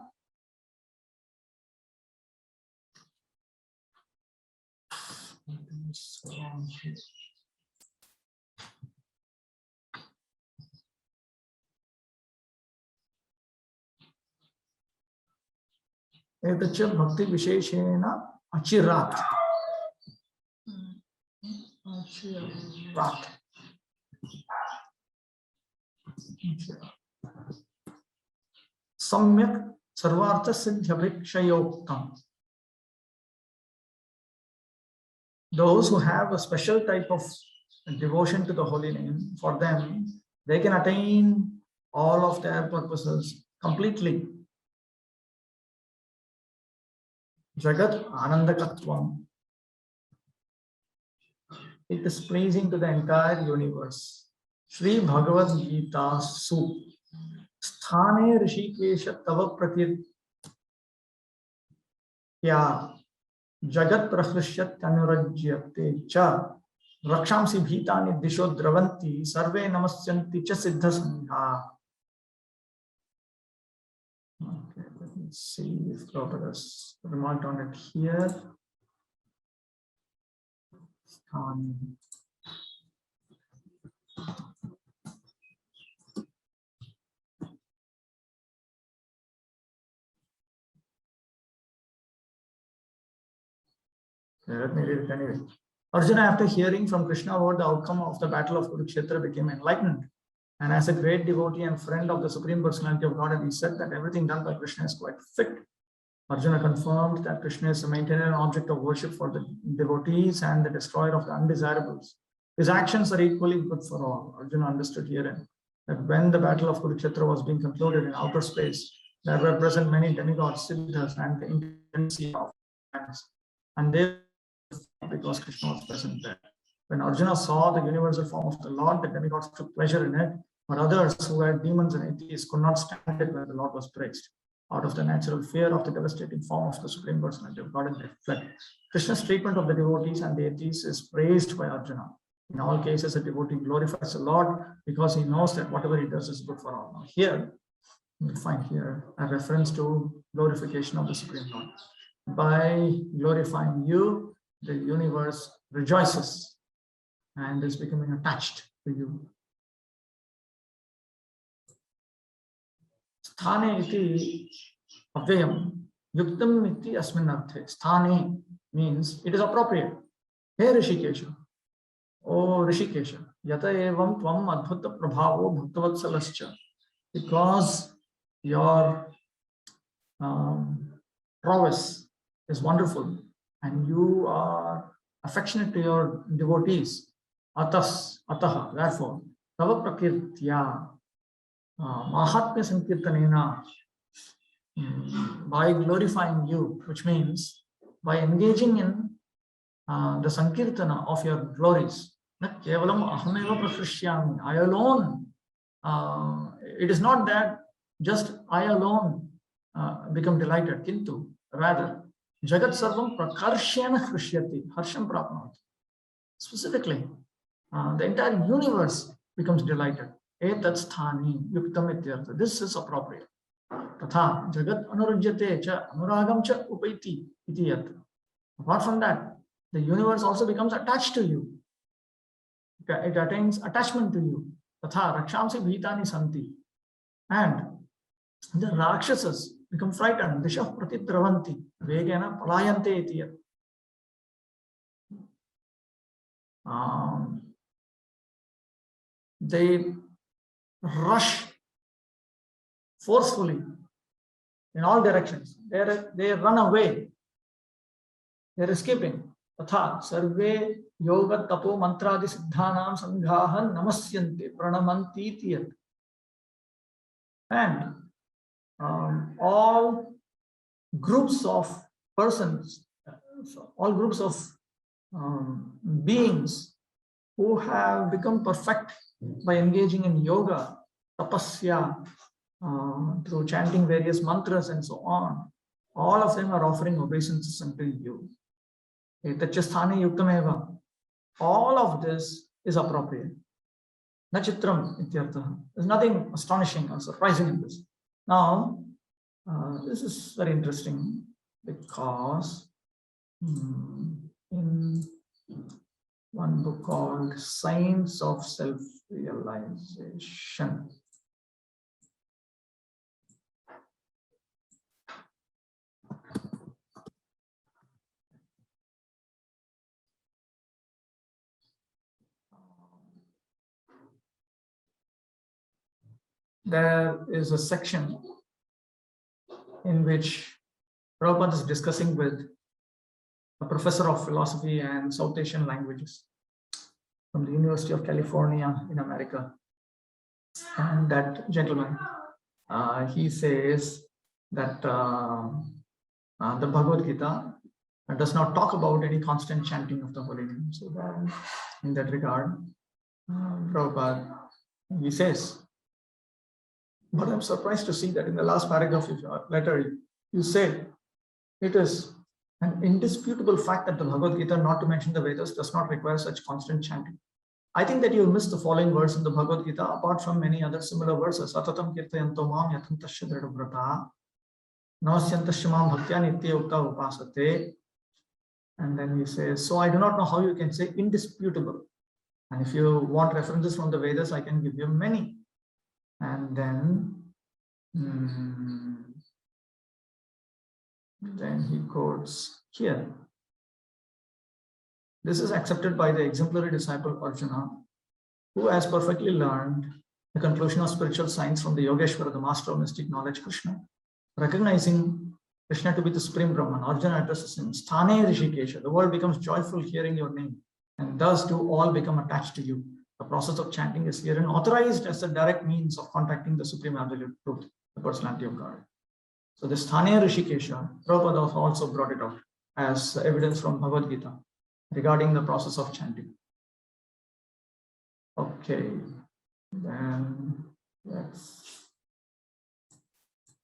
Etacha bhakti visheshena achirat. Achirat. Samyak sarvartha siddhyabhikshayoktam. Those who have a special type of devotion to the holy name, for them, they can attain all of their purposes completely. Jagat Anandakatvam. It is pleasing to the entire universe. Shri Bhagavad Gita Su. Sthane Rishikesha Tava Pratir. Ya Jagat Prahrishyat Anurajyate Cha. Rakshamsi Bhitani Disho Dravanti Sarve Namasyanti Cha Siddha Sangha. Okay, let me see if Prabhupada has remarked on it here. Let me read it anyway. Arjuna, after hearing from Krishna about the outcome of the battle of Kurukshetra, became enlightened. And as a great devotee and friend of the Supreme Personality of Godhead, he said that everything done by Krishna is quite fit. Arjuna confirmed that Krishna is a maintainer and object of worship for the devotees and the destroyer of the undesirables. His actions are equally good for all. Arjuna understood herein that when the battle of Kurukshetra was being concluded in outer space, there were present many demigods, siddhas, and the intensity of hands. And they, because Krishna was present there. When Arjuna saw the universal form of the Lord, the demigods took pleasure in it, but others who were demons and atheists could not stand it when the Lord was praised. Out of the natural fear of the devastating form of the Supreme Personality of God, they fled. Krishna's treatment of the devotees and the atheists is praised by Arjuna. In all cases, a devotee glorifies the Lord because he knows that whatever he does is good for all. Now here, we find here a reference to glorification of the Supreme Lord. By glorifying you, the universe rejoices and is becoming attached to you. Sthane iti avyayam yuktam iti asmin arthe. Sthane, means it is appropriate. Hey Rishikesha, oh Rishikesha, yata evam tvam adbhuta prabhavo bhaktavatsalascha, because your prowess is wonderful and you are affectionate to your devotees. Ataha, therefore, tava prakirtya mahatmya sankirtanena, by glorifying you, which means by engaging in the sankirtana of your glories. Not kevalam ahameva prakrishyami, I alone. It is not that just I alone become delighted, kintu rather jagat sarvam prakarshena krishyati, harsham prapnoti. Specifically, the entire universe becomes delighted. Etat sthani yuktam ityartha. This is appropriate. Tatha jagat anurujyate cha anuragam cha upaiti iti yat. Apart from that, the universe also becomes attached to you. It attains attachment to you. Tatha rakshamsi bhitani santi. And the rakshasas become frightened. Disha pratidravanti vegena palayante iti yat. They rush forcefully in all directions. They run away. They're escaping. Tatha sarve yoga tapo mantradi siddhanam sanghahan namasyante pranamanti tiyat. And all groups of persons, all groups of beings who have become perfect by engaging in yoga, tapasya, through chanting various mantras and so on, all of them are offering obeisances unto you. All of this is appropriate. Nachitram ityartha. There's nothing astonishing or surprising in this. Now, this is very interesting because in one book called Science of Self-Realization, there is a section in which Prabhupada is discussing with a professor of philosophy and South Asian languages from the University of California in America. And that gentleman, he says that the Bhagavad Gita does not talk about any constant chanting of the holy name. So that, in that regard, Prabhupada, he says, but I'm surprised to see that in the last paragraph of your letter, you say it is an indisputable fact that the Bhagavad Gita, not to mention the Vedas, does not require such constant chanting. I think that you missed the following verse in the Bhagavad Gita, apart from many other similar verses. Atatam kirtayanto mam yatantasya dridhavrata namasyantasya mam bhaktya nitya ukta upasate. And then he says, so I do not know how you can say indisputable. And if you want references from the Vedas, I can give you many. And then he quotes here. This is accepted by the exemplary disciple Arjuna, who has perfectly learned the conclusion of spiritual science from the Yogeshwara, the master of mystic knowledge, Krishna. Recognizing Krishna to be the supreme Brahman, Arjuna addresses him, Sthane Rishikesha. The world becomes joyful hearing your name, and thus do all become attached to you. The process of chanting is herein authorized as a direct means of contacting the supreme absolute truth, the personality of God. So this Sthane Rishikesha, Prabhupada also brought it out as evidence from Bhagavad Gita regarding the process of chanting. Okay, then let's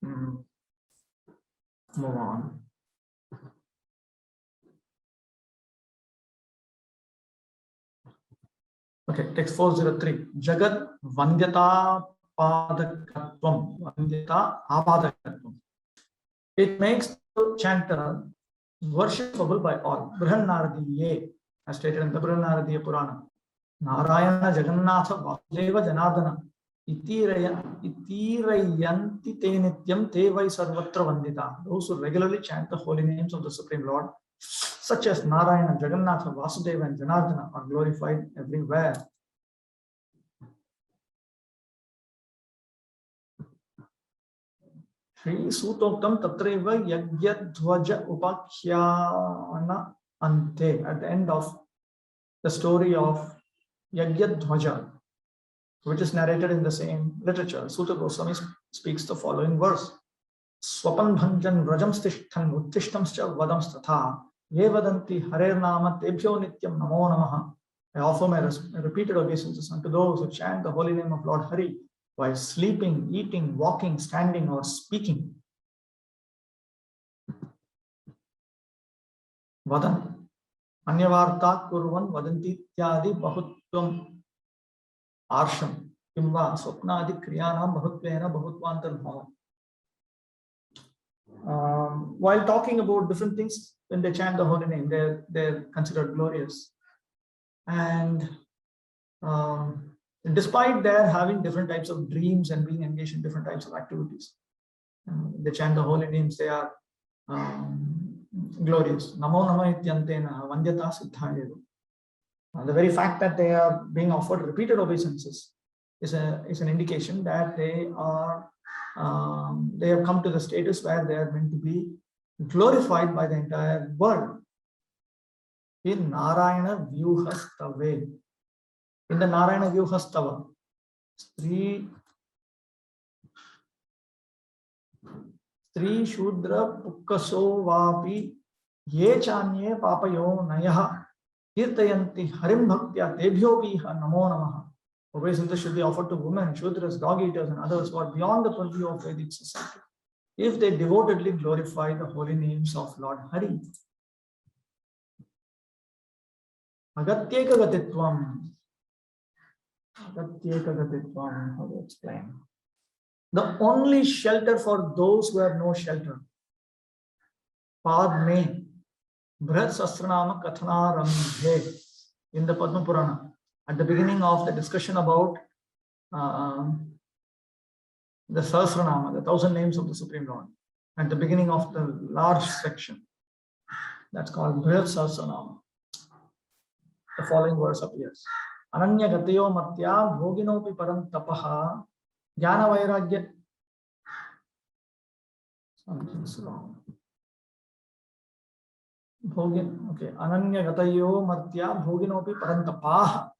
move on. Okay, text 403. Jagat Vandyata Padakatvam. Vandyata Apadakatvam. It makes the chanter worshipable by all. Brihanaradiye, as stated in the Brihanaradiya Purana. Narayana Jagannatha Vasudeva Janardana Itirayanti te nityam te vai sarvatra vandita. Those who regularly chant the holy names of the Supreme Lord such as Narayana, Jagannatha, Vasudeva, and Janardana, are glorified everywhere. Shri Sutoktam Tatreva Yagyadhvaja Upakhyana Ante, at the end of the story of Yagyadhvaja, which is narrated in the same literature, Suta Goswami speaks the following verse. Swapan bhanjan vrajam stishtan uttishtamscha vadams tatha ye vadanti harer nama tebhyo nityam namo namaha. I offer my repeated obeisances unto those who chant the holy name of Lord Hari while sleeping, eating, walking, standing, or speaking. Vadanti. Anyavarta kurvan vadanti ityadi bahutvam arsham kimva swapnadi kriyanam bahutvena bahutvantar bhavam. While talking about different things, when they chant the holy name, they're considered glorious. And despite their having different types of dreams and being engaged in different types of activities, they chant the holy names, they are glorious. Namo Nama Ityantena Vandyata Siddhayev. The very fact that they are being offered repeated obeisances is an indication that they have come to the status where they are meant to be glorified by the entire world. In Narayana Vyuhastave, in the Narayana Vyuhastava, Sri Shudra Pukkaso Vapi Ye Chanye Papayo Nayaha Kirtayanti Harim Bhaktya Tebhyo Piha Namo Namaha. Obeisances should be offered to women, Shudras, dog eaters, and others who are beyond the purview of Vedic society, if they devotedly glorify the holy names of Lord Hari. Agatyeka Gatitvam. Agatyeka Gatitvam, how to explain? The only shelter for those who have no shelter. Pad me, Brhat Sastranama Kathana Ramdhe, in the Padma Purana. At the beginning of the discussion about the Sahasranama, the 1,000 names of the Supreme Lord, at the beginning of the large section, that's called Brihad Sahasranama. The following verse appears. Ananya Gatayo Matya Bhoginopi Param Tapaha Jnana Vairagya. Something's wrong. Okay. Ananya Gatayo Matya Bhoginopi Param Tapaha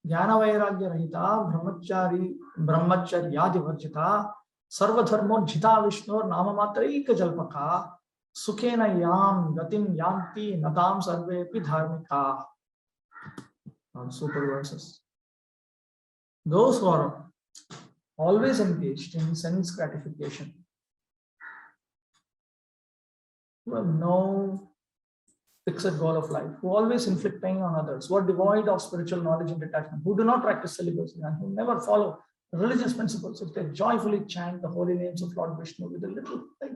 Jnana Vairagya Rahita Brahmacharyadi Varjita Sarvadharmo Jita Vishnur Namamatraika Jalpaka Sukhena Yam Gatim Yanti Nadam Sarvepi Dharmika. Super verses. Those who are always engaged in sense gratification, who have no fixed goal of life, who always inflict pain on others, who are devoid of spiritual knowledge and detachment, who do not practice celibacy, and who never follow religious principles, if they joyfully chant the holy names of Lord Vishnu with a little faith,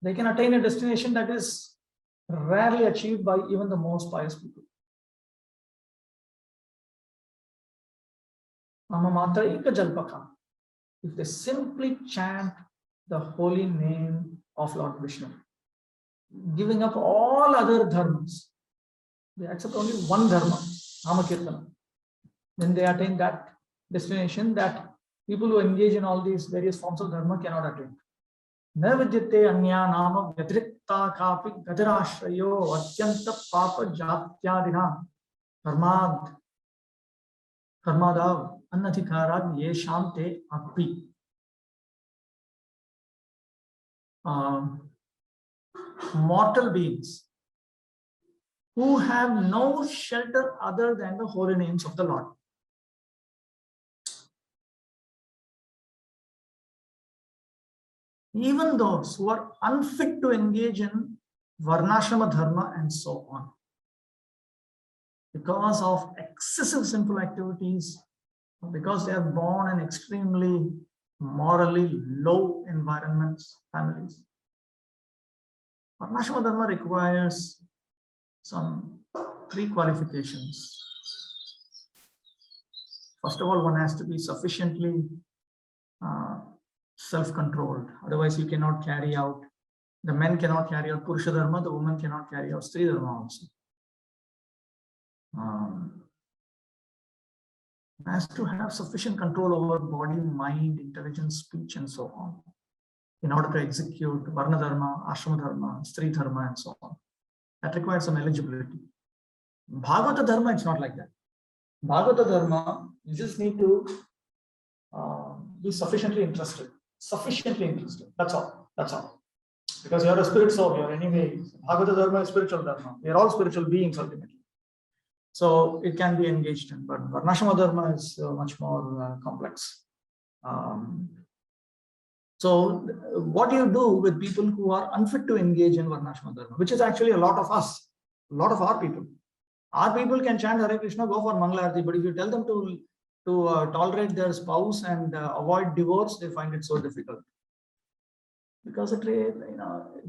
they can attain a destination that is rarely achieved by even the most pious people. If they simply chant the holy name of Lord Vishnu, giving up all other dharmas, they accept only one dharma, Namakirtana, then they attain that destination that people who engage in all these various forms of dharma cannot attain. Navidyate anya nama vyatrikta kapi gadirashrayo atyanta papa jatyadina karmadav anadhikarad yeshante api. Mortal beings who have no shelter other than the holy names of the Lord. Even those who are unfit to engage in Varnashrama Dharma and so on, because of excessive sinful activities, because they are born in extremely morally low environments, families. Varnashrama Dharma requires some pre-qualifications. First of all, one has to be sufficiently self-controlled. Otherwise, you cannot carry out The men cannot carry out Purusha Dharma, the women cannot carry out Stri Dharma also. Has to have sufficient control over body, mind, intelligence, speech, and so on, in order to execute Varna Dharma, Ashrama Dharma, Stri Dharma, and so on. That requires some eligibility. Bhagavata Dharma, it's not like that. Bhagavata Dharma, you just need to be sufficiently interested. Sufficiently interested. That's all. That's all. Because you're a spirit soul, you're anyway. Bhagavata Dharma is spiritual Dharma. We are all spiritual beings ultimately. So it can be engaged in, but Varnashrama Dharma is much more complex. So what do you do with people who are unfit to engage in Varnashrama Dharma, which is actually a lot of us, a lot of our people. Our people can chant Hare Krishna, go for Mangalarti, but if you tell them to tolerate their spouse and avoid divorce, they find it so difficult. Because it,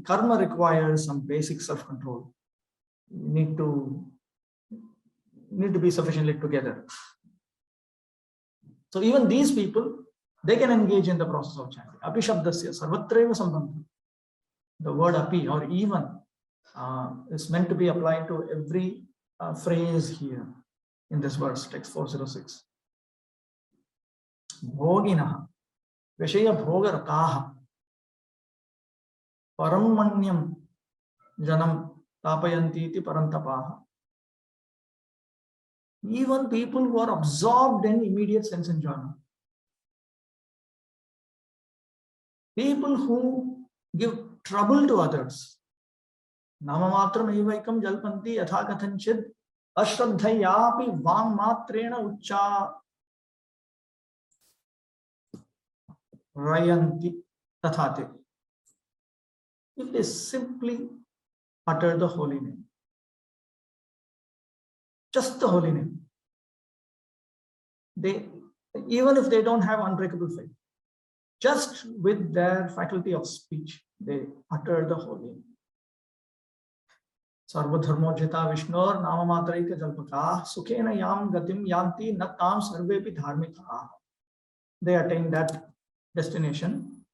karma requires some basic self-control. You need to be sufficiently together. So even these people, they can engage in the process of chanting. Api Shabdasya Sarvatreva Sambandha. The word api or even is meant to be applied to every phrase here in this verse, text 406. Bhoginaha Vishaya Bhogarataha Paramanyam Janam Tapayantiti Parantapaha. Even people who are absorbed in immediate sense enjoyment. People who give trouble to others. Namamatram evaikam jalpanti yatha kathanchid ashraddhayapi vangmatrena uccha rayanti tathate. If they simply utter the holy name, just the holy name, even if they don't have unbreakable faith, just with their faculty of speech, they utter the holy name. Sarvadharmojita Vishnur Namamatraika Jalpaka Sukhena Yam Gatim Yanti Natam Sarvepi Dharmika. They attain that destination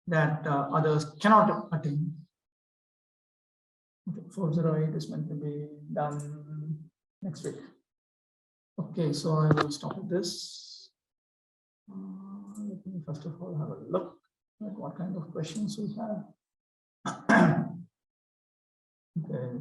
that others cannot attain. Okay, 408 is meant to be done next week. Okay, so I will stop with this. Let me first of all have a look at what kind of questions we have. Okay.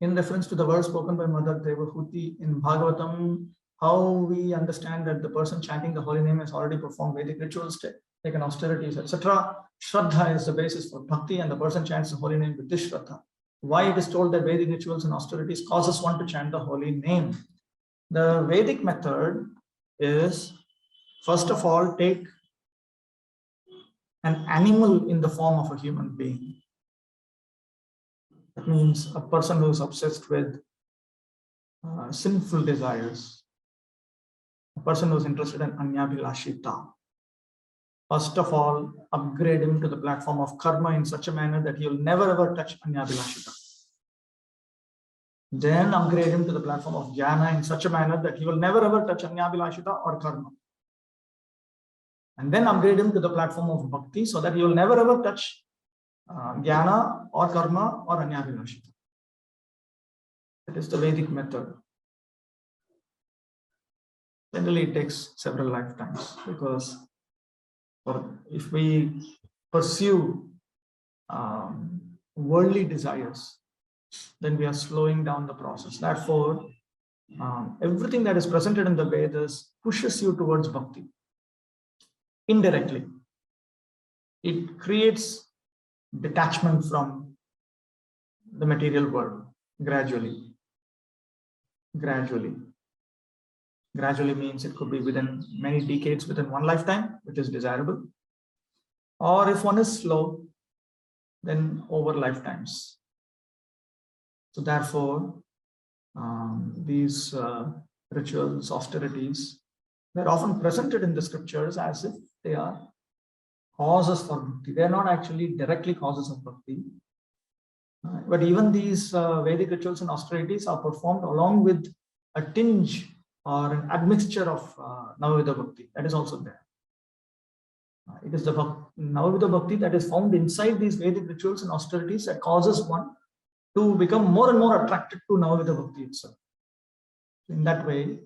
In reference to the words spoken by Mother Devahuti in Bhagavatam, how we understand that the person chanting the holy name has already performed Vedic rituals, taken austerities, etc. Shraddha is the basis for bhakti, and the person chants the holy name with this Shraddha. Why it is told that Vedic rituals and austerities causes one to chant the holy name? The Vedic method is, first of all, take an animal in the form of a human being. That means a person who is obsessed with sinful desires, a person who is interested in Anyabhilashita. First of all, upgrade him to the platform of karma in such a manner that he will never ever touch Anyabhilashita. Then upgrade him to the platform of jnana in such a manner that he will never ever touch Anyabhilashita or karma. And then upgrade him to the platform of bhakti so that he will never ever touch jnana or karma or Anyabhilashita. That is the Vedic method. Generally, it takes several lifetimes, because if we pursue worldly desires, then we are slowing down the process. Therefore, everything that is presented in the Vedas pushes you towards bhakti. Indirectly, it creates detachment from the material world gradually. Gradually means it could be within many decades, within one lifetime, which is desirable. Or if one is slow, then over lifetimes. So therefore, these rituals, austerities, they're often presented in the scriptures as if they are causes for bhakti. They're not actually directly causes of bhakti. But even these Vedic rituals and austerities are performed along with a tinge or an admixture of Navavidha Bhakti. That is also there. It is the Navavidha Bhakti that is found inside these Vedic rituals and austerities that causes one to become more and more attracted to Navavidha Bhakti itself. In that way,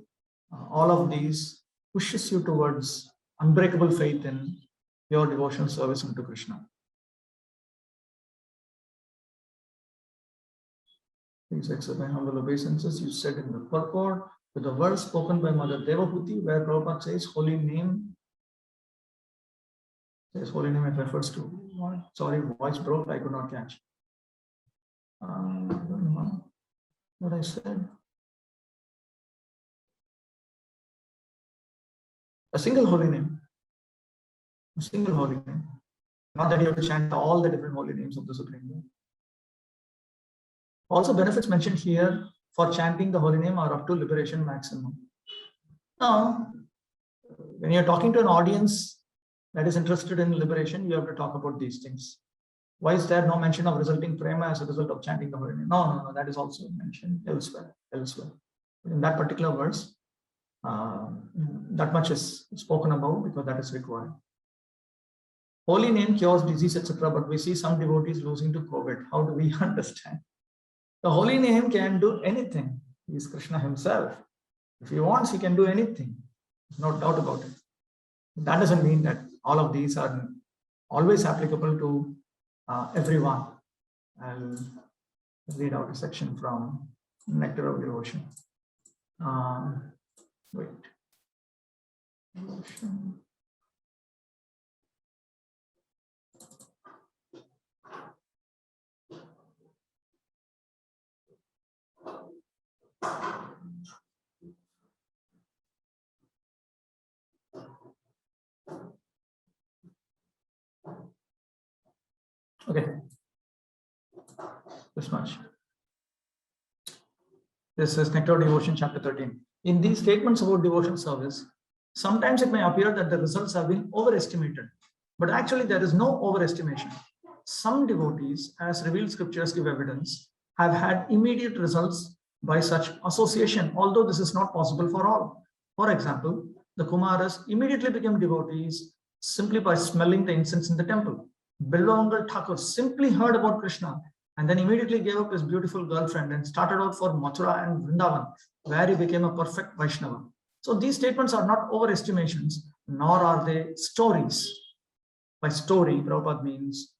all of these pushes you towards unbreakable faith in your devotional service unto Krishna. Please accept my humble obeisances. You said in the purport with the verse spoken by Mother Devahuti, where Prabhupada says holy name. Says holy name, it refers to what? Sorry, voice broke, I could not catch. I don't know what I said. A single holy name. A single holy name. Not that you have to chant all the different holy names of the Supreme Lord. Also, benefits mentioned here for chanting the holy name are up to liberation maximum. Now, when you're talking to an audience that is interested in liberation, you have to talk about these things. Why is there no mention of resulting prema as a result of chanting the holy name? No, that is also mentioned elsewhere. In that particular verse, that much is spoken about because that is required. Holy name cures disease, etc. But we see some devotees losing to COVID. How do we understand? The holy name can do anything. He is Krishna himself. If he wants, he can do anything. No doubt about it. That doesn't mean that all of these are always applicable to everyone. I'll read out a section from Nectar of Devotion. Wait. Devotion. Okay, this much. This is Nectar of Devotion, chapter 13. In these statements about devotion service, sometimes it may appear that the results have been overestimated, but actually there is no overestimation. Some devotees, as revealed scriptures give evidence, have had immediate results by such association, although this is not possible for all. For example, the Kumaras immediately became devotees simply by smelling the incense in the temple. Bilwangal Thakur simply heard about Krishna and then immediately gave up his beautiful girlfriend and started out for Mathura and Vrindavan, where he became a perfect Vaishnava. So these statements are not overestimations, nor are they stories. By story, Prabhupada means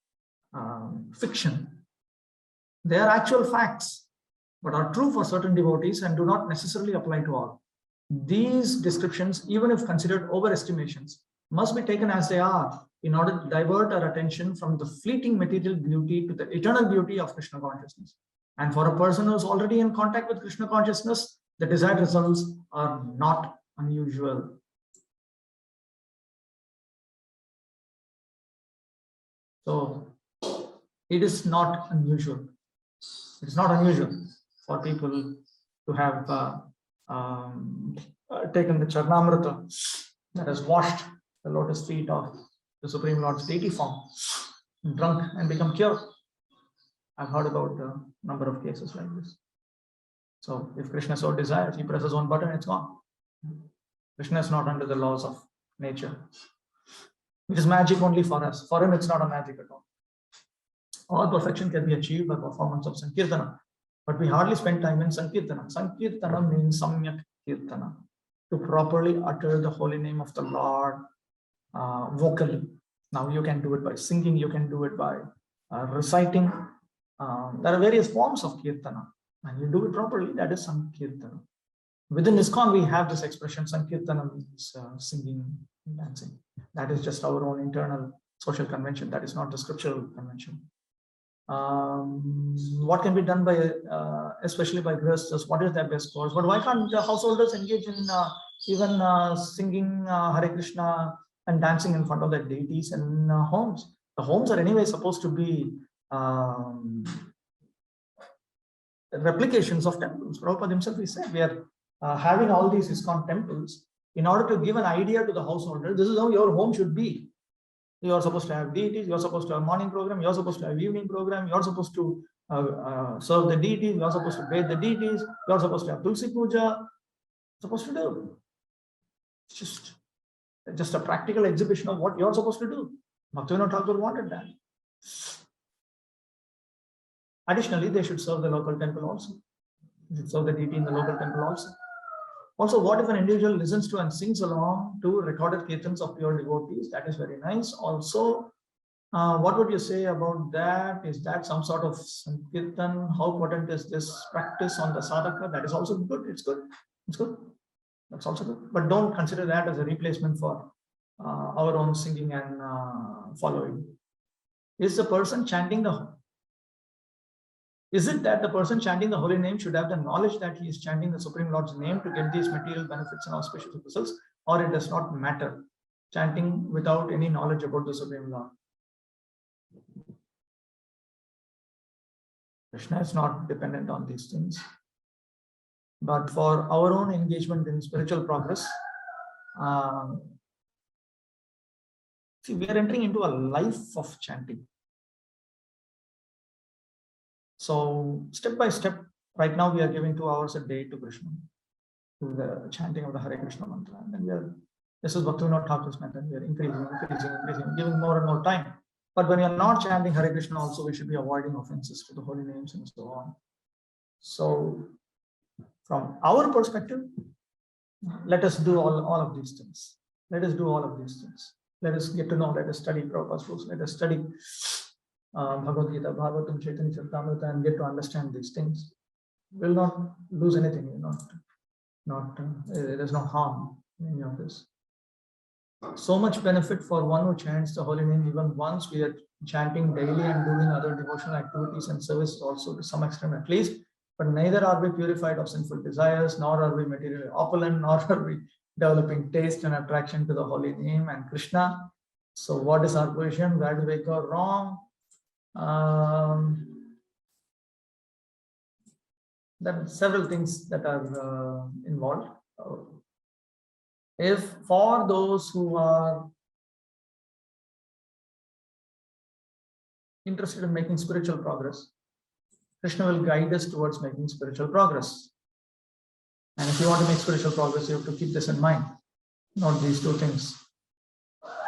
fiction. They are actual facts, but are true for certain devotees and do not necessarily apply to all. These descriptions, even if considered overestimations, must be taken as they are in order to divert our attention from the fleeting material beauty to the eternal beauty of Krishna consciousness. And for a person who is already in contact with Krishna consciousness, the desired results are not unusual. So it is not unusual. It is not unusual for people to have taken the Charnamrita that has washed the lotus feet of the Supreme Lord's deity form, drunk and become cured. I've heard about a number of cases like this. So if Krishna so desires, he presses one button, it's gone. Krishna is not under the laws of nature. It is magic only for us. For him, it's not a magic at all. All perfection can be achieved by performance of Sankirtana, but we hardly spend time in Sankirtana. Sankirtana means Samyak Kirtana, to properly utter the holy name of the Lord vocally. Now you can do it by singing, you can do it by reciting. There are various forms of Kirtana, and you do it properly, that is Sankirtana. Within ISKCON, we have this expression, Sankirtana means singing, dancing. That is just our own internal social convention, that is not the scriptural convention. What can be done by, especially by grihasthas, what is their best course? But why can't the householders engage in even singing Hare Krishna and dancing in front of their deities in homes? The homes are anyway supposed to be replications of temples. Prabhupada himself, he said, we are having all these ISKCON temples in order to give an idea to the householder. This is how your home should be. You are supposed to have deities, you are supposed to have morning program, you are supposed to have evening program, you are supposed to serve the deities, you are supposed to bathe the deities, you are supposed to have Tulsi Puja. Supposed to do. It's just just a practical exhibition of what you're supposed to do. Bhaktivinoda Thakur wanted that. Additionally, they should serve the local temple also. They should serve the deity in the local temple also. Also, what if an individual listens to and sings along to recorded kirtans of pure devotees? That is very nice. Also, what would you say about that? Is that some sort of sankirtan? How potent is this practice on the sadhaka? That is also good. It's good. It's good. That's also good. But don't consider that as a replacement for our own singing and following. Is the person chanting Is it that the person chanting the holy name should have the knowledge that he is chanting the Supreme Lord's name to get these material benefits and auspicious results, or it does not matter, chanting without any knowledge about the Supreme Lord? Krishna is not dependent on these things. But for our own engagement in spiritual progress, see, we are entering into a life of chanting. So step by step, right now we are giving 2 hours a day to Krishna, to the chanting of the Hare Krishna mantra. And then this is Bhaktivinoda Thakur's method. We are increasing, giving more and more time. But when we are not chanting Hare Krishna also, we should be avoiding offenses to the holy names and so on. So from our perspective, let us do all of these things. Let us do all of these things. Let us get to know, let us study Prabhupada's books, let us study Bhagavad Gita, Bhagavatam, Chaitanya Charitamrita, and get to understand these things. We'll not lose anything. There's no harm in any of this. So much benefit for one who chants the holy name even once. We are chanting daily and doing other devotional activities and service also to some extent at least. But neither are we purified of sinful desires, nor are we materially opulent, nor are we developing taste and attraction to the holy name and Krishna. So what is our position? Where do we go wrong? There are several things that are involved. If for those who are interested in making spiritual progress, Krishna will guide us towards making spiritual progress. And if you want to make spiritual progress, you have to keep this in mind, not these 2 things.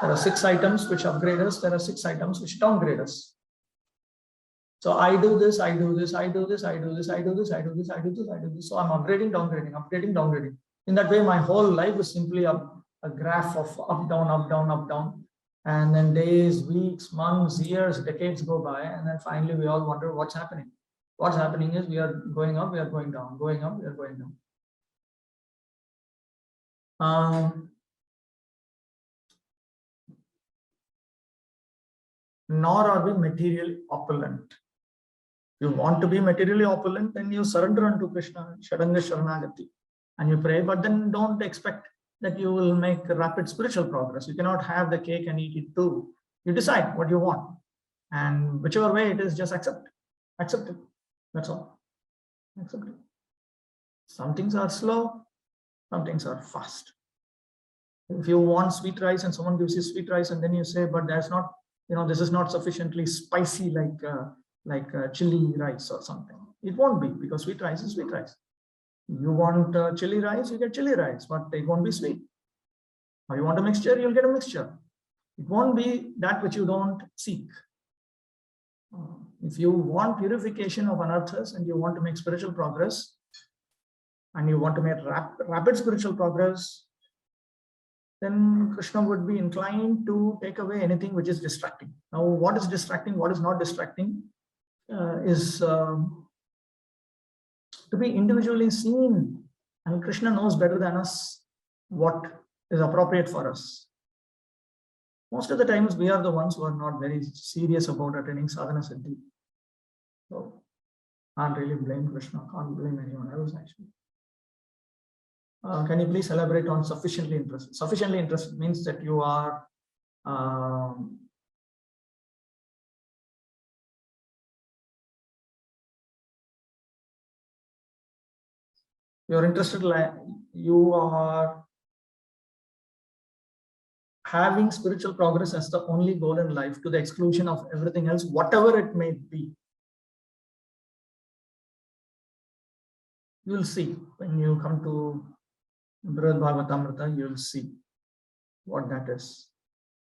There are 6 items which upgrade us, there are 6 items which downgrade us. So I do this, I do this, I do this, I do this, I do this, I do this, I do this, I do this. So I'm upgrading, downgrading, upgrading, downgrading. In that way, my whole life is simply a graph of up, down, up, down, up, down. And then days, weeks, months, years, decades go by. And then finally, we all wonder what's happening. What's happening is we are going up, we are going down, going up, we are going down. Nor are we materially opulent. You want to be materially opulent, then you surrender unto Krishna, Shadanga Sharanagati, and you pray, but then don't expect that you will make rapid spiritual progress. You cannot have the cake and eat it too. You decide what you want, and whichever way it is, just accept it. Accept it. That's all. Accept it. Some things are slow, some things are fast. If you want sweet rice and someone gives you sweet rice, and then you say, but that's not, this is not sufficiently spicy like chili rice or something. It won't be, because sweet rice is sweet rice. You want chili rice, you get chili rice, but it won't be sweet. Or you want a mixture, you'll get a mixture. It won't be that which you don't seek. If you want purification of anarthas and you want to make spiritual progress, and you want to make rapid spiritual progress, then Krishna would be inclined to take away anything which is distracting. Now, what is distracting, what is not distracting, is to be individually seen. And Krishna knows better than us what is appropriate for us. Most of the times, we are the ones who are not very serious about attaining sadhana siddhi. So, can't really blame Krishna, can't blame anyone else actually. Can you please elaborate on sufficiently interested? Sufficiently interested means that you are you're interested, like you are having spiritual progress as the only goal in life, to the exclusion of everything else, whatever it may be. You will see when you come to Brihad Bhagavatamrita, you will see. what that is.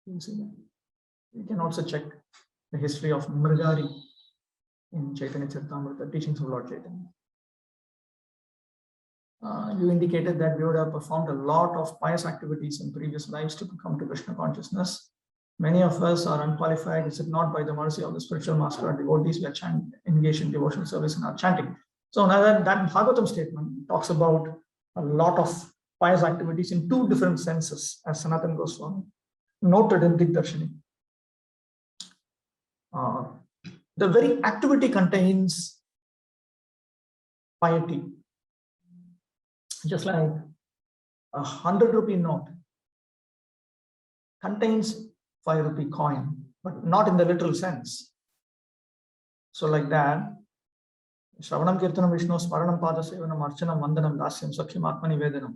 You see that. You can also check the history of Mrigari in Chaitanya Charitamrita, teachings of Lord Chaitanya. You indicated that we would have performed a lot of pious activities in previous lives to come to Krishna consciousness. Many of us are unqualified, is it not by the mercy of the spiritual master or devotees we are engaged in devotional service and are chanting. So now that Bhagavatam statement talks about a lot of pious activities in two different senses, as Sanatana Goswami noted in Digdarshini. The very activity contains piety. Just like 100 rupee note contains 5 rupee coin, but not in the literal sense. So like that, Shravanam Kirtanam Vishnu Smaranam Pada Sevanam Archanam Vandanam Dasyam Sakhyam Atmani Vedanam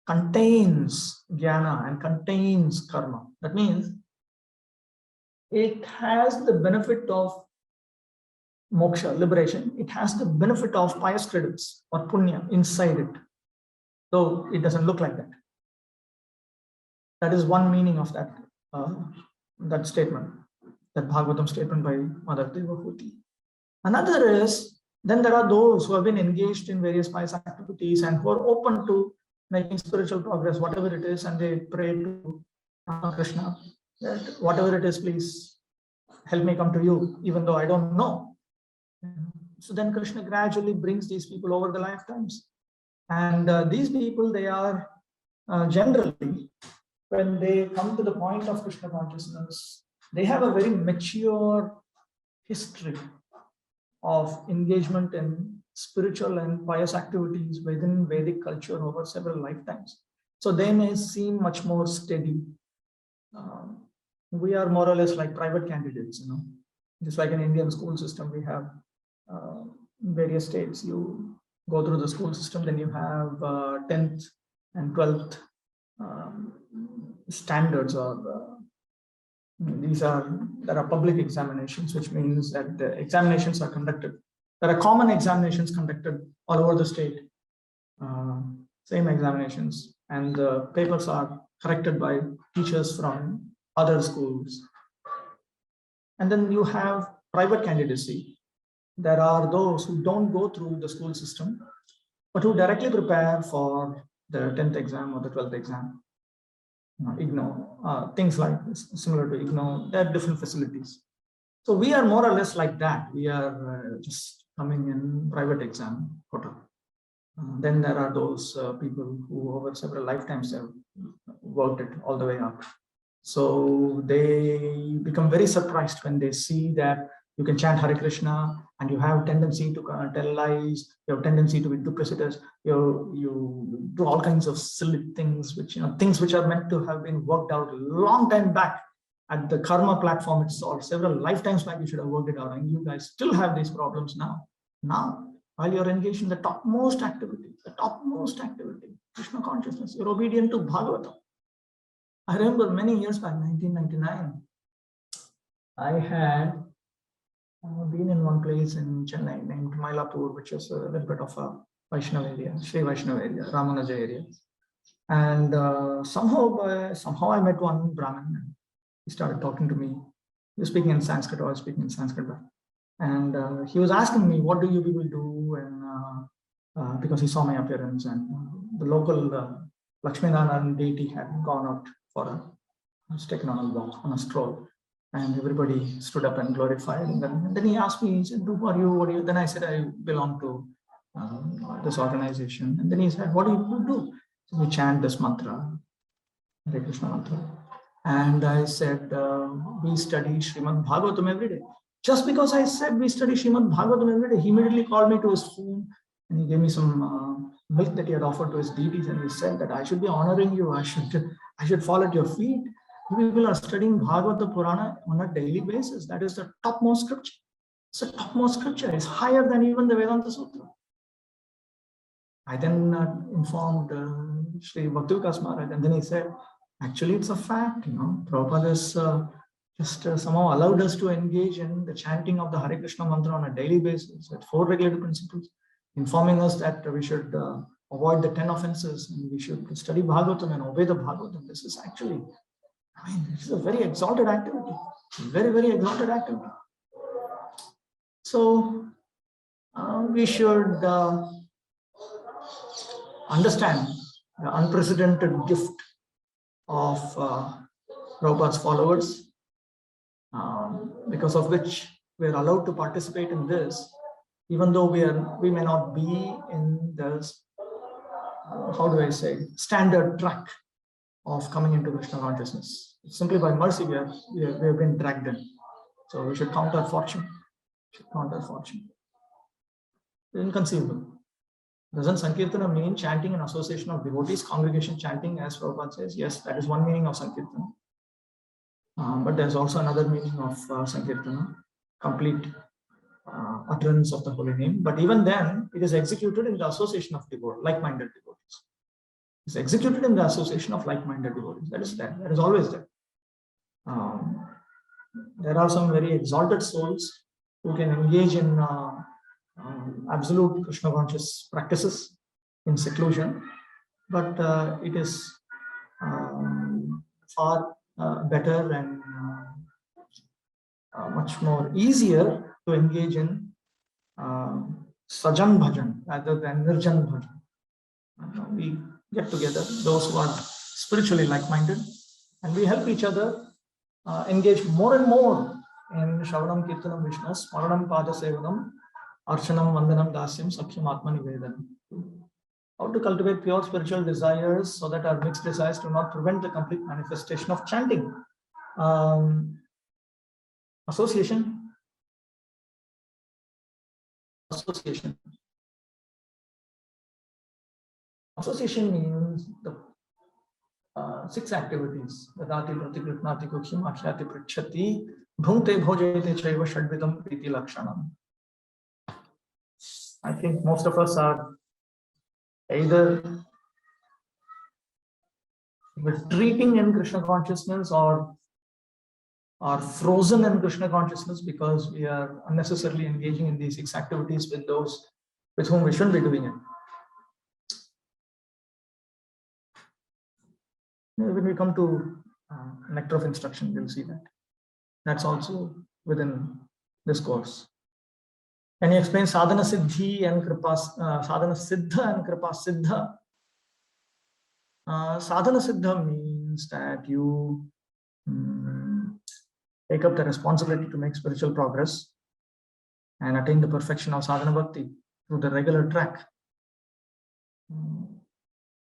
contains jnana and contains karma. That means it has the benefit of moksha, liberation. It has the benefit of pious credits or punya inside it. So it doesn't look like that. That is one meaning of that statement, that Bhagavatam statement by Mother Devahuti. Another is, then there are those who have been engaged in various pious activities and who are open to making spiritual progress, whatever it is, and they pray to Krishna that whatever it is, please help me come to you, even though I don't know. So then Krishna gradually brings these people over the lifetimes. And these people, they are generally, when they come to the point of Krishna consciousness, they have a very mature history of engagement in spiritual and pious activities within Vedic culture over several lifetimes. So they may seem much more steady. We are more or less like private candidates, just like an Indian school system. We have various states. You go through the school system, then you have 10th and 12th standards, or there are public examinations, which means that the examinations are conducted. There are common examinations conducted all over the state, same examinations, and the papers are corrected by teachers from other schools. And then you have private candidacy. There are those who don't go through the school system, but who directly prepare for the 10th exam or the 12th exam. IGNOU, things like this, similar to IGNOU, there are different facilities. So we are more or less like that. We are just coming in private exam quota. Then there are those people who over several lifetimes have worked it all the way up. So they become very surprised when they see that you can chant Hare Krishna and you have tendency to tell lies, you have tendency to be duplicitous, you do all kinds of silly things, things which are meant to have been worked out a long time back at the karma platform itself. Several lifetimes back you should have worked it out, and you guys still have these problems now. While you're engaged in the topmost activity, Krishna consciousness, you're obedient to Bhagavatam. I remember many years back, 1999, I had been in one place in Chennai named Mylapore, which is a little bit of a Vaishnava area, Sri Vaishnava area, Ramanuja area. And somehow I met one Brahmin, and he started talking to me. He was speaking in Sanskrit, or I was speaking in Sanskrit back. And he was asking me, what do you people do? And because he saw my appearance, and the local Lakshmi Narayan deity had gone out was taken on a walk, on a stroll. And everybody stood up and glorified. And then he asked me, he said, who are you? What are you? Then I said, I belong to this organization. And then he said, what do you do? So we chant this mantra, Hare Krishna mantra. And I said, we study Srimad Bhagavatam every day. Just because I said we study Srimad Bhagavatam every day, he immediately called me to his home and he gave me some milk that he had offered to his deities. And he said that I should be honoring you. I should fall at your feet. People are studying Bhagavata Purana on a daily basis. That is the topmost scripture. It's the topmost scripture. It's higher than even the Vedanta Sutra. I then informed Sri Bhakti-Vikas Maharaj, and then he said, actually, it's a fact. Prabhupada has just somehow allowed us to engage in the chanting of the Hare Krishna mantra on a daily basis with 4 regulative principles, informing us that we should avoid the 10 offenses, and we should study Bhagavatam and obey the Bhagavatam. This is actually, this is a very exalted activity, very, very exalted activity. So we should understand the unprecedented gift of Prabhupada's followers, because of which we are allowed to participate in this, even though we may not be in this, how do I say, standard track of coming into Krishna consciousness. Simply by mercy, we have been dragged in. So we should count our fortune. Inconceivable. Doesn't Sankirtana mean chanting in association of devotees, congregation chanting, as Prabhupada says? Yes, that is one meaning of Sankirtana. But there's also another meaning of Sankirtana, complete utterance of the holy name. But even then, it is executed in the association of like-minded devotees. It's executed in the association of like-minded devotees. That is there. That is always there. There are some very exalted souls who can engage in absolute Krishna conscious practices in seclusion, but it is far better and much more easier to engage in Sajan Bhajan rather than Nirjan Bhajan. We get together, those who are spiritually like-minded, and we help each other engage more and more in Shravanam Kirtanam Vishnu, Smaranam Pada Sevanam, Archanam Vandanam Dasyam Sakhyam Atma Nivedanam. How to cultivate pure spiritual desires so that our mixed desires do not prevent the complete manifestation of chanting. Association. Association means the 6 activities. Dadati Prati Kritnati Kukhim Akhyati Prichati Bhunte Bhojayate Chaiva Shadvidam Priti Lakshanam. I think most of us are either retreating in Krishna consciousness or are frozen in Krishna consciousness because we are unnecessarily engaging in these 6 activities with those with whom we shouldn't be doing it. When we come to nectar of instruction, we'll see that. That's also within this course. And he explains sadhana siddhi and kripa, sadhana siddha and kripa siddha. Sadhana siddha means that you take up the responsibility to make spiritual progress and attain the perfection of sadhana bhakti through the regular track.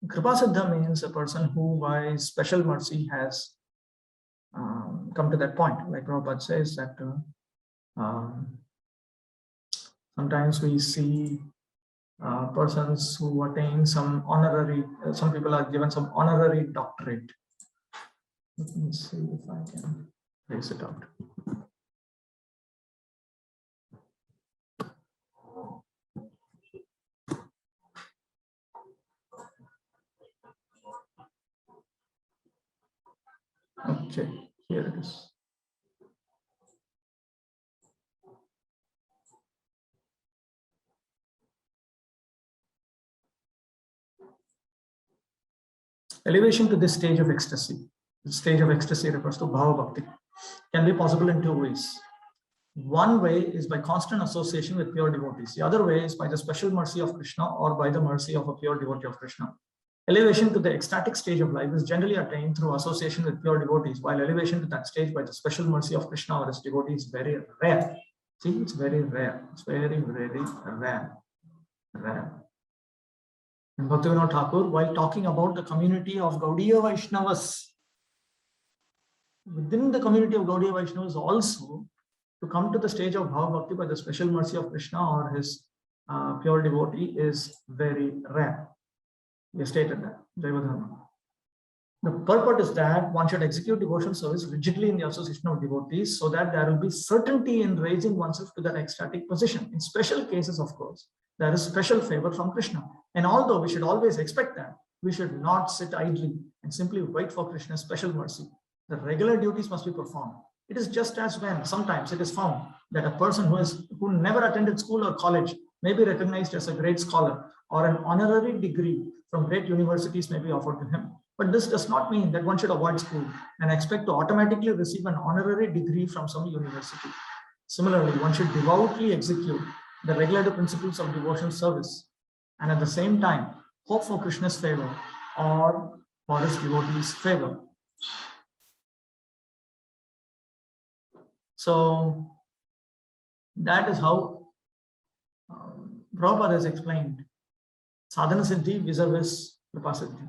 Kripa siddha means a person who by special mercy has come to that point. Like Prabhupada says that sometimes we see persons who attain some honorary, some people are given some honorary doctorate. Let me see if I can trace it out. Okay, here it is. Elevation to this stage of ecstasy. The stage of ecstasy refers to Bhava Bhakti. Can be possible in 2 ways. One way is by constant association with pure devotees. The other way is by the special mercy of Krishna or by the mercy of a pure devotee of Krishna. Elevation to the ecstatic stage of life is generally attained through association with pure devotees, while elevation to that stage by the special mercy of Krishna or his devotees is very rare. See, it's very rare. It's very, very rare. And Bhaktivinoda Thakur, while talking about the community of Gaudiya Vaishnavas, within the community of Gaudiya Vaishnavas also, to come to the stage of Bhava Bhakti by the special mercy of Krishna or his pure devotee is very rare. He stated that, Jaiva Dharma. The purport is that one should execute devotional service rigidly in the association of devotees so that there will be certainty in raising oneself to that ecstatic position. In special cases, of course, there is special favor from Krishna. And although we should always expect that, we should not sit idly and simply wait for Krishna's special mercy. The regular duties must be performed. It is just as when sometimes it is found that a person who never attended school or college may be recognized as a great scholar, or an honorary degree from great universities may be offered to him. But this does not mean that one should avoid school and expect to automatically receive an honorary degree from some university. Similarly, one should devoutly execute the regulative principles of devotional service and at the same time hope for Krishna's favor or for his devotees' favor. So that is how Prabhupada has explained sadhana siddhi vis-a-vis kripa siddhi.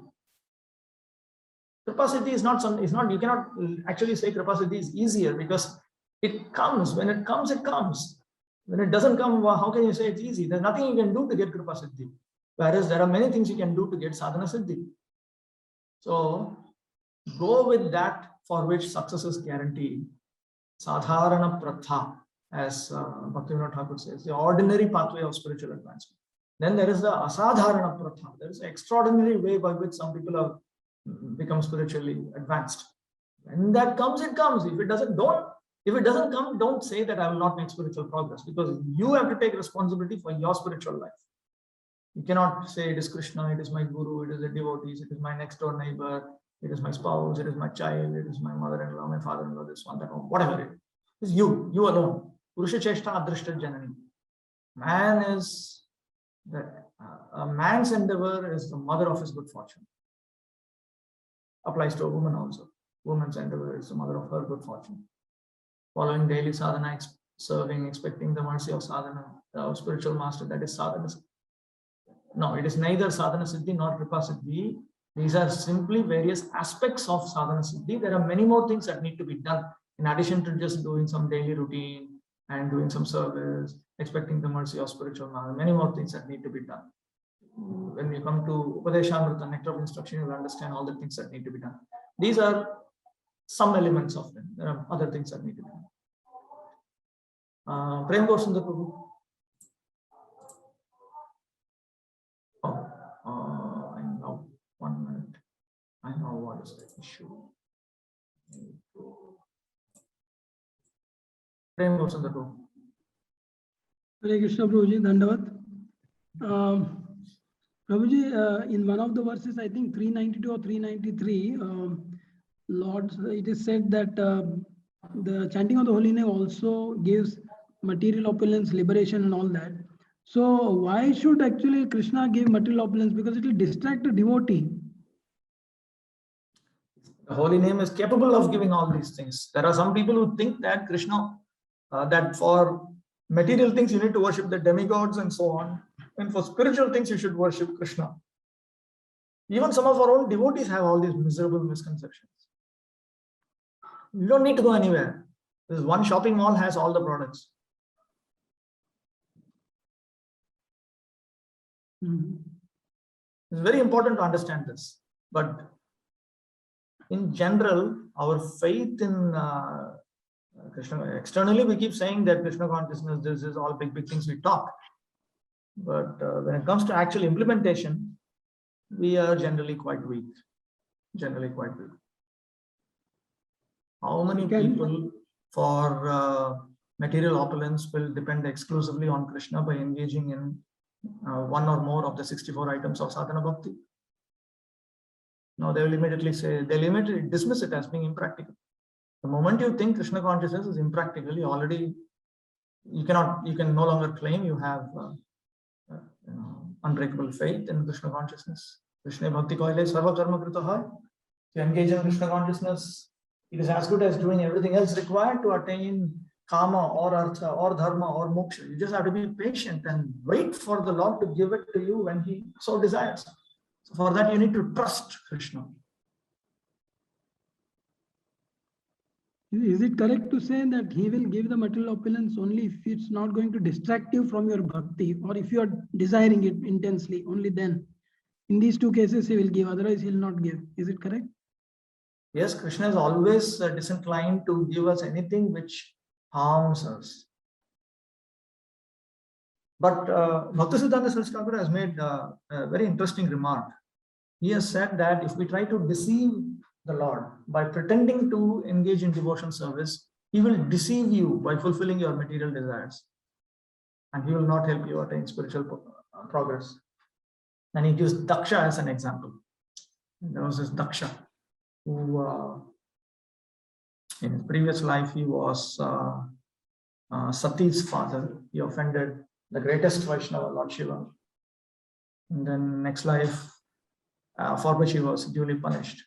Kripa siddhi is not you cannot actually say kripa siddhi is easier because it comes. When it comes, it comes. When it doesn't come, how can you say it's easy? There's nothing you can do to get kripa siddhi. Whereas there are many things you can do to get sadhana siddhi. So go with that for which success is guaranteed. Sadharana pratha, as Bhaktivinoda Thakur says, the ordinary pathway of spiritual advancement. Then there is the asadharana pratha. There is an extraordinary way by which some people have become spiritually advanced. When that comes, it comes. If it doesn't come, don't say that I will not make spiritual progress, because you have to take responsibility for your spiritual life. You cannot say it is Krishna, it is my guru, it is the devotees, it is my next door neighbor, it is my spouse, it is my child, it is my mother-in-law, my father-in-law, this one, that one, whatever it is. You alone. Purusha cheshta adrishta janani. A man's endeavor is the mother of his good fortune. Applies to a woman also. Woman's endeavor is the mother of her good fortune. Following daily sadhana, serving, expecting the mercy of sadhana, of spiritual master, that is sadhana. No, it is neither sadhana siddhi nor kripa siddhi. These are simply various aspects of sadhana siddhi. There are many more things that need to be done in addition to just doing some daily routine and doing some service, expecting the mercy of spiritual master. Many more things that need to be done. When you come to Upadeshamrita, nectar of instruction, you will understand all the things that need to be done. These are some elements of them. There are other things that need to be done. Prem Gosundar Prabhu. I know. 1 minute. I know what is the issue. Prem Gosundar Prabhu. Hare Krishna Prabhuji, Dandavat. Prabhuji, in one of the verses, I think 392 or 393, Lord, it is said that the chanting of the holy name also gives material opulence, liberation and all that. So why should actually Krishna give material opulence? Because it will distract a devotee. The holy name is capable of giving all these things. There are some people who think that Krishna, that for material things you need to worship the demigods and so on, and for spiritual things you should worship Krishna. Even some of our own devotees have all these miserable misconceptions. You don't need to go anywhere. This one shopping mall has all the products. It's very important to understand this. But in general, our faith in Krishna, externally we keep saying that Krishna consciousness, this is all big things we talk. But when it comes to actual implementation, we are generally quite weak. How many people for material opulence will depend exclusively on Krishna by engaging in one or more of the 64 items of sadhana bhakti? No, they will immediately say, they'll immediately dismiss it as being impractical. The moment you think Krishna consciousness is impractical, you can no longer claim you have unbreakable faith in Krishna consciousness. Krishna bhakti koile sarva karma krita hai. To engage in Krishna consciousness, it is as good as doing everything else required to attain kama or artha or dharma or moksha. You just have to be patient and wait for the Lord to give it to you when he so desires. So for that you need to trust Krishna. Is it correct to say that he will give the material opulence only if it's not going to distract you from your bhakti, or if you are desiring it intensely, only then? In these two cases he will give, otherwise he will not give. Is it correct? Yes, Krishna is always disinclined to give us anything which harms us. But Bhaktisiddhanta Saraswati Thakur has made a very interesting remark. He has said that if we try to deceive the Lord by pretending to engage in devotion service, he will deceive you by fulfilling your material desires, and he will not help you attain spiritual progress. And he gives Daksha as an example. There was this Daksha who, in his previous life, he was Sati's father. He offended the greatest Vaishnava, Lord Shiva. And then next life, for which he was duly punished.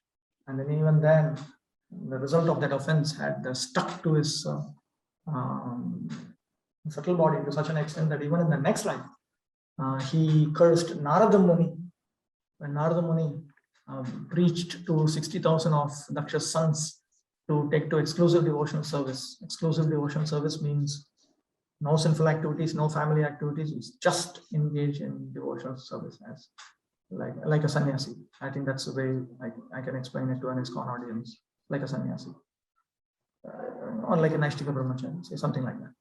And then even then, the result of that offense had stuck to his subtle body to such an extent that even in the next life, he cursed Narada Muni. When Narada Muni preached to 60,000 of Daksha's sons to take to exclusive devotional service. Exclusive devotional service means no sinful activities, no family activities. It's just engage in devotional service as like a sannyasi. I think that's the way I can explain it to an ISKCON audience, like a sannyasi. Or like a Naishtika Brahmachari, say something like that.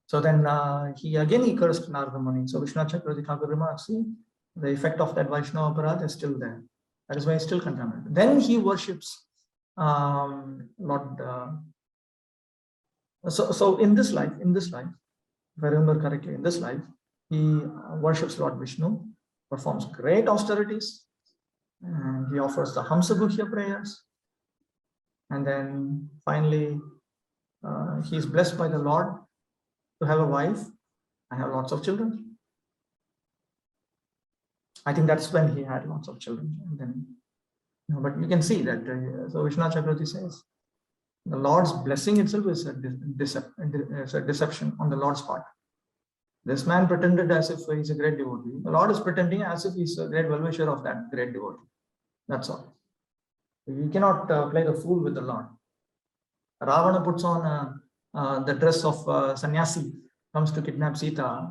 So then he cursed Narada Muni. So Vishwanath Chakravarti Thakur remarks, see, the effect of that Vaishnava aparadha is still there. That is why he's still contaminated. Then he worships Lord. So in this life, if I remember correctly, in this life, he worships Lord Vishnu, performs great austerities, and he offers the Hamsaguhya prayers. And then finally, he is blessed by the Lord to have a wife and have lots of children. I think that's when he had lots of children. And then, but you can see that. So Vishwanath Chakravarti says, the Lord's blessing itself is a deception on the Lord's part. This man pretended as if he's a great devotee. The Lord is pretending as if he's a great well-wisher of that great devotee. That's all. You cannot play the fool with the Lord. Ravana puts on the dress of sannyasi, comes to kidnap Sita.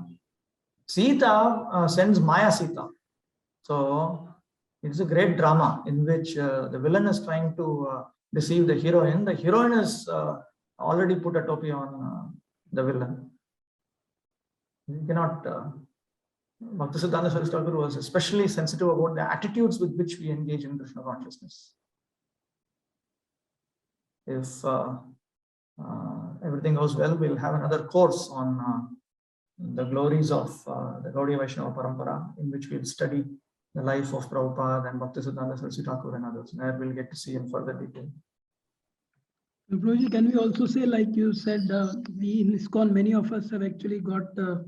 Sita sends Maya Sita. So it's a great drama in which the villain is trying to deceive the heroine. The heroine has already put a topi on the villain. You cannot. Bhaktisiddhanta Saraswati Thakur was especially sensitive about the attitudes with which we engage in Krishna consciousness. If everything goes well, we'll have another course on the glories of the Gaudiya Vaishnava Parampara, in which we'll study the life of Prabhupada and Bhaktisiddhanta Saraswati Thakur and others. There we'll get to see in further detail. Prabhuji, can we also say, like you said, we in ISKCON, many of us have actually got the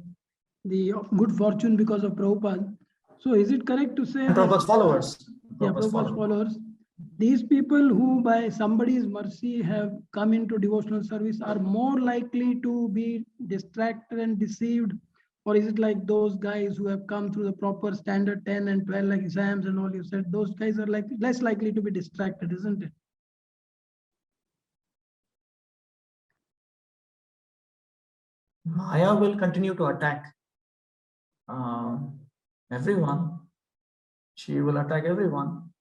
good fortune because of Prabhupada. So is it correct to say Prabhupada's followers. Prabhupada's followers, these people who by somebody's mercy have come into devotional service are more likely to be distracted and deceived? Or is it like those guys who have come through the proper standard 10 and 12 like exams and all you said, those guys are like less likely to be distracted, isn't it? Maya will continue to attack everyone. She will attack everyone.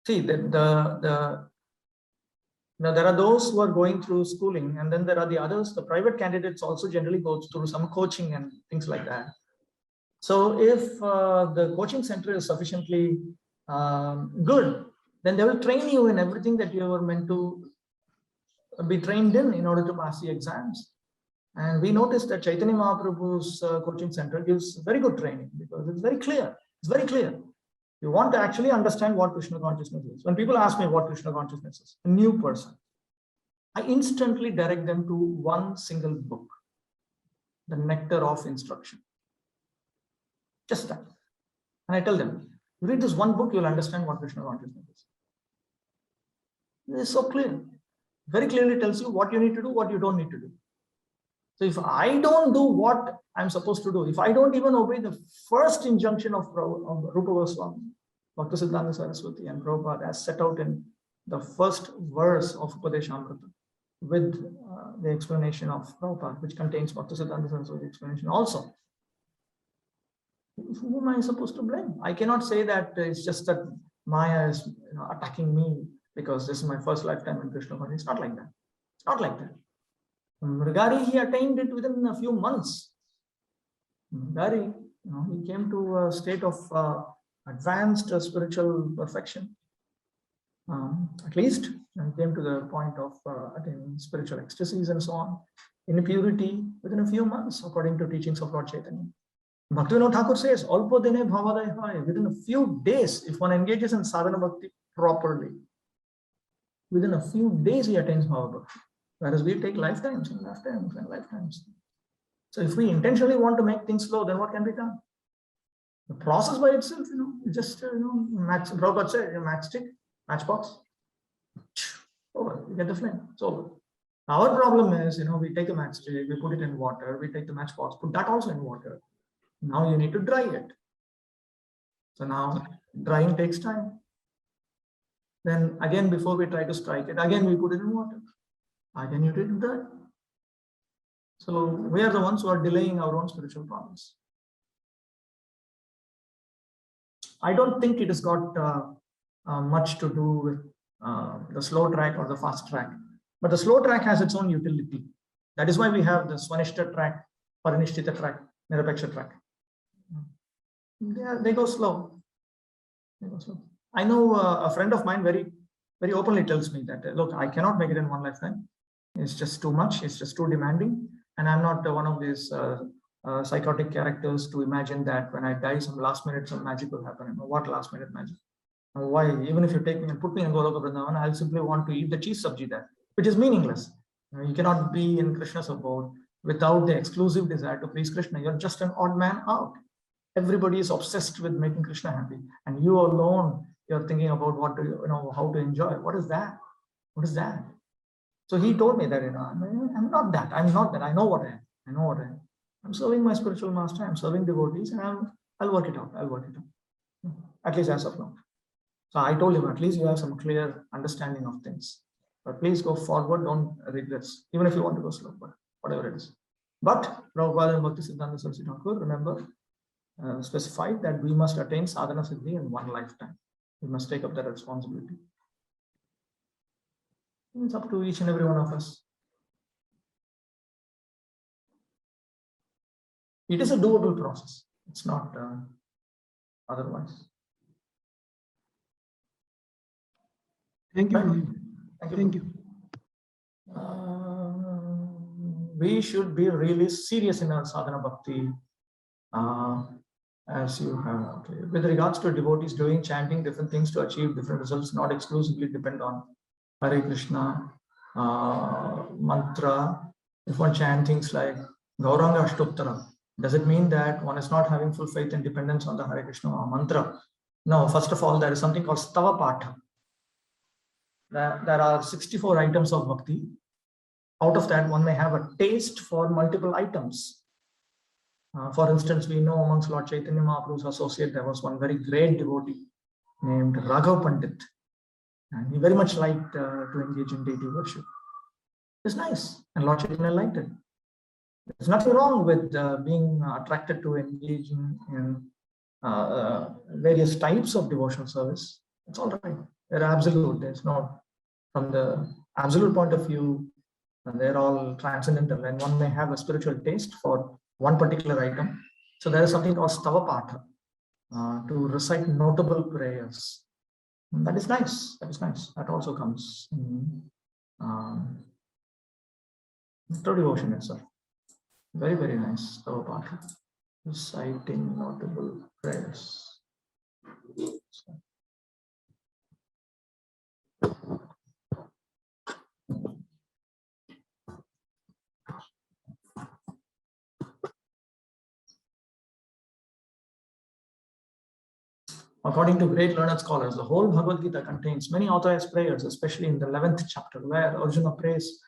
See, there are those who are going through schooling, and then there are the others. The private candidates also generally go through some coaching and things like that. So if the coaching center is sufficiently good, then they will train you in everything that you were meant to be trained in order to pass the exams. And we noticed that Chaitanya Mahaprabhu's coaching center gives very good training because it's very clear. It's very clear. You want to actually understand what Krishna consciousness is. When people ask me what Krishna consciousness is, a new person, I instantly direct them to one single book, The Nectar of Instruction. Just that. And I tell them, you read this one book, you'll understand what Krishna consciousness is. It is so clear. Very clearly tells you what you need to do, what you don't need to do. So if I don't do what I'm supposed to do, if I don't even obey the first injunction of Rupa Goswami, Bhaktisiddhanta Saraswati and Prabhupada as set out in the first verse of Upadeshamrita with the explanation of Prabhupada, which contains Bhaktisiddhanta Saraswati explanation also, who am I supposed to blame? I cannot say that it's just that Maya is attacking me because this is my first lifetime in Krishna consciousness. It's not like that. It's not like that. Mrigari, he attained it within a few months. Mrigari, he came to a state of advanced spiritual perfection. at least, and came to the point of attaining spiritual ecstasies and so on, in purity within a few months, according to teachings of Lord Chaitanya. Bhaktivinoda Thakur says, Alpo dene bhavadaya, within a few days, if one engages in sadhana bhakti properly, within a few days he attains bhava bhakti. Whereas we take lifetimes and lifetimes and lifetimes. So if we intentionally want to make things slow, then what can be done? The process by itself, just Prabhupada said, matchstick, matchbox, over, you get the flame, it's over. Our problem is, we take a matchstick, we put it in water, we take the matchbox, put that also in water. Now you need to dry it. So now drying takes time. Then again, before we try to strike it, again we put it in water. Again you need to dry. So we are the ones who are delaying our own spiritual progress. I don't think it has got much to do with the slow track or the fast track. But the slow track has its own utility. That is why we have the Swanishta track, Parinishtita track, Nirapeksha track. They go slow. I know a friend of mine very, very openly tells me that, look, I cannot make it in one lifetime. It's just too much. It's just too demanding. And I'm not one of these psychotic characters to imagine that when I die, some last minute, some magic will happen. What last minute magic? Why? Even if you take me and put me in Goloka Vrindavan, I'll simply want to eat the cheese sabji there, which is meaningless. You cannot be in Krishna's abode without the exclusive desire to please Krishna. You're just an odd man out. Everybody is obsessed with making Krishna happy, and you alone, you're thinking about what to, how to enjoy. What is that? What is that? So he told me that, I'm not that. I'm not that. I know what I am. I know what I am. I'm serving my spiritual master. I'm serving devotees, and I'll work it out. I'll work it out. At least as of now. So I told him, at least you have some clear understanding of things. But please go forward. Don't regress, even if you want to go slow, but whatever it is. But Prabhupada and Bhaktisiddhanta Saraswati Thakur, remember, specified that we must attain sadhana siddhi in one lifetime. We must take up that responsibility. It's up to each and every one of us. It is a doable process. It's not otherwise. Thank you. Thank you. Thank you. We should be really serious in our sadhana bhakti, as you have. Okay. With regards to devotees doing chanting different things to achieve different results, not exclusively depend on Hare Krishna mantra. If one chants things like Gauranga Ashtottara, does it mean that one is not having full faith and dependence on the Hare Krishna mantra? No, first of all, there is something called Stava Patha. There are 64 items of bhakti. Out of that, one may have a taste for multiple items. For instance, we know amongst Lord Chaitanya Mahaprabhu's associate, there was one very great devotee named Raghav Pandit. And he very much liked to engage in deity worship. It's nice, and Lord Chaitanya liked it. There's nothing wrong with being attracted to engaging in various types of devotional service. It's all right. They're absolute. There's no, from the absolute point of view, they're all transcendental, and one may have a spiritual taste for one particular item. So there is something called Stava Patha, to recite notable prayers. And that is nice. That is nice. That also comes in through devotion itself. Very, very nice. Stava Patha, reciting notable prayers. According to great learned scholars, the whole Bhagavad Gita contains many authorized prayers, especially in the 11th chapter, where Arjuna prays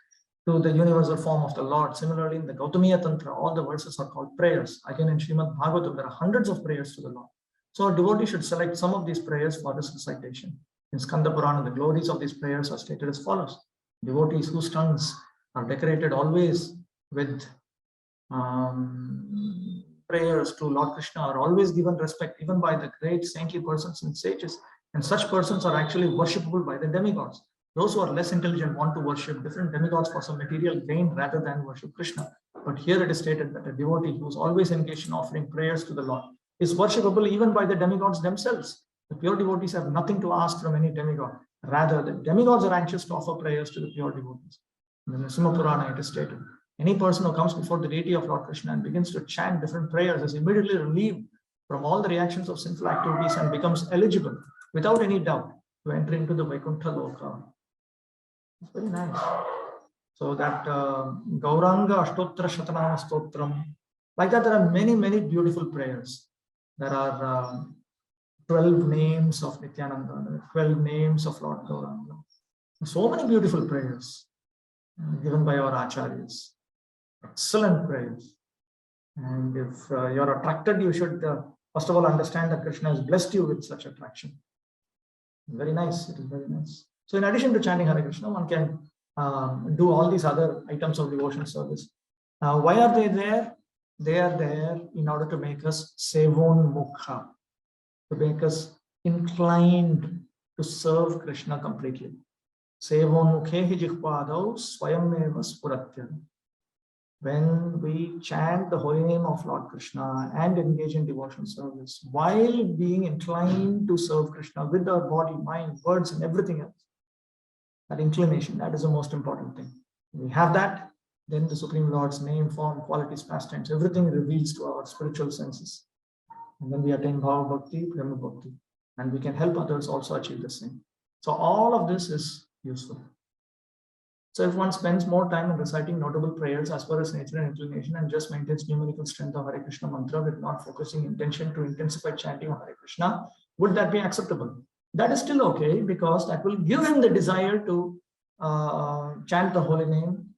to the universal form of the Lord. Similarly, in the Gautamiya Tantra, all the verses are called prayers. Again, in Srimad Bhagavatam, there are hundreds of prayers to the Lord. So a devotee should select some of these prayers for this recitation. In Skanda Purana, the glories of these prayers are stated as follows. Devotees whose tongues are decorated always with prayers to Lord Krishna are always given respect, even by the great saintly persons and sages. And such persons are actually worshipable by the demigods. Those who are less intelligent want to worship different demigods for some material gain rather than worship Krishna. But here it is stated that a devotee who is always engaged in offering prayers to the Lord is worshipable even by the demigods themselves. The pure devotees have nothing to ask from any demigod. Rather, the demigods are anxious to offer prayers to the pure devotees. In the Nrsimha Purana, it is stated, any person who comes before the deity of Lord Krishna and begins to chant different prayers is immediately relieved from all the reactions of sinful activities and becomes eligible, without any doubt, to enter into the Vaikuntha Loka. It's very nice. So that Gauranga Ashtotra Shatanama Stotram, like that, there are many, many beautiful prayers. There are 12 names of Nityananda, 12 names of Lord Gauranga. So many beautiful prayers given by our acharyas. Excellent prayers. And if you're attracted, you should first of all understand that Krishna has blessed you with such attraction. Very nice. It is very nice. So in addition to chanting Hare Krishna, one can do all these other items of devotion service. Why are they there? They are there in order to make us sevon mukha, to make us inclined to serve Krishna completely. Sevon mukhehi jihpadau swayameva spuratya. When we chant the holy name of Lord Krishna and engage in devotion service, while being inclined to serve Krishna with our body, mind, words, and everything else, that inclination, that is the most important thing. We have that, then the Supreme Lord's name, form, qualities, pastimes, everything reveals to our spiritual senses. And then we attain Bhava Bhakti, Prema Bhakti, and we can help others also achieve the same. So all of this is useful. So if one spends more time in reciting notable prayers as per his nature and inclination and just maintains numerical strength of Hare Krishna mantra with not focusing intention to intensify chanting of Hare Krishna, would that be acceptable? That is still okay, because that will give him the desire to chant the holy name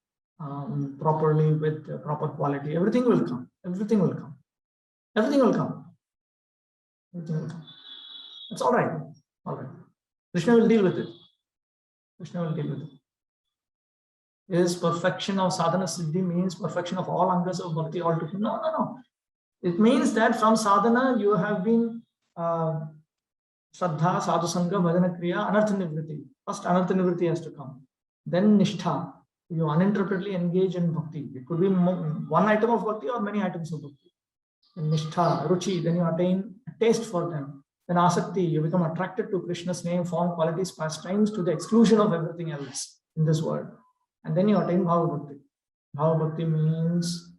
properly with proper quality. Everything will come. Everything will come. Everything will come. Everything will come. It's all right. All right. Krishna will deal with it. Krishna will deal with it. Is perfection of sadhana siddhi means perfection of all angas of bhakti altogether? No, no, no. It means that from sadhana you have been Shraddha, Sadhu Sangha, Bhajana Kriya, Anartha Nivriti. First Anartha Nivriti has to come. Then Nishtha. You uninterruptedly engage in bhakti. It could be one item of bhakti or many items of bhakti. Then Nishtha, Ruchi, then you attain a taste for them. Then Asakti, you become attracted to Krishna's name, form, qualities, pastimes to the exclusion of everything else in this world. And then you attain Bhava Bhakti. Bhava Bhakti means,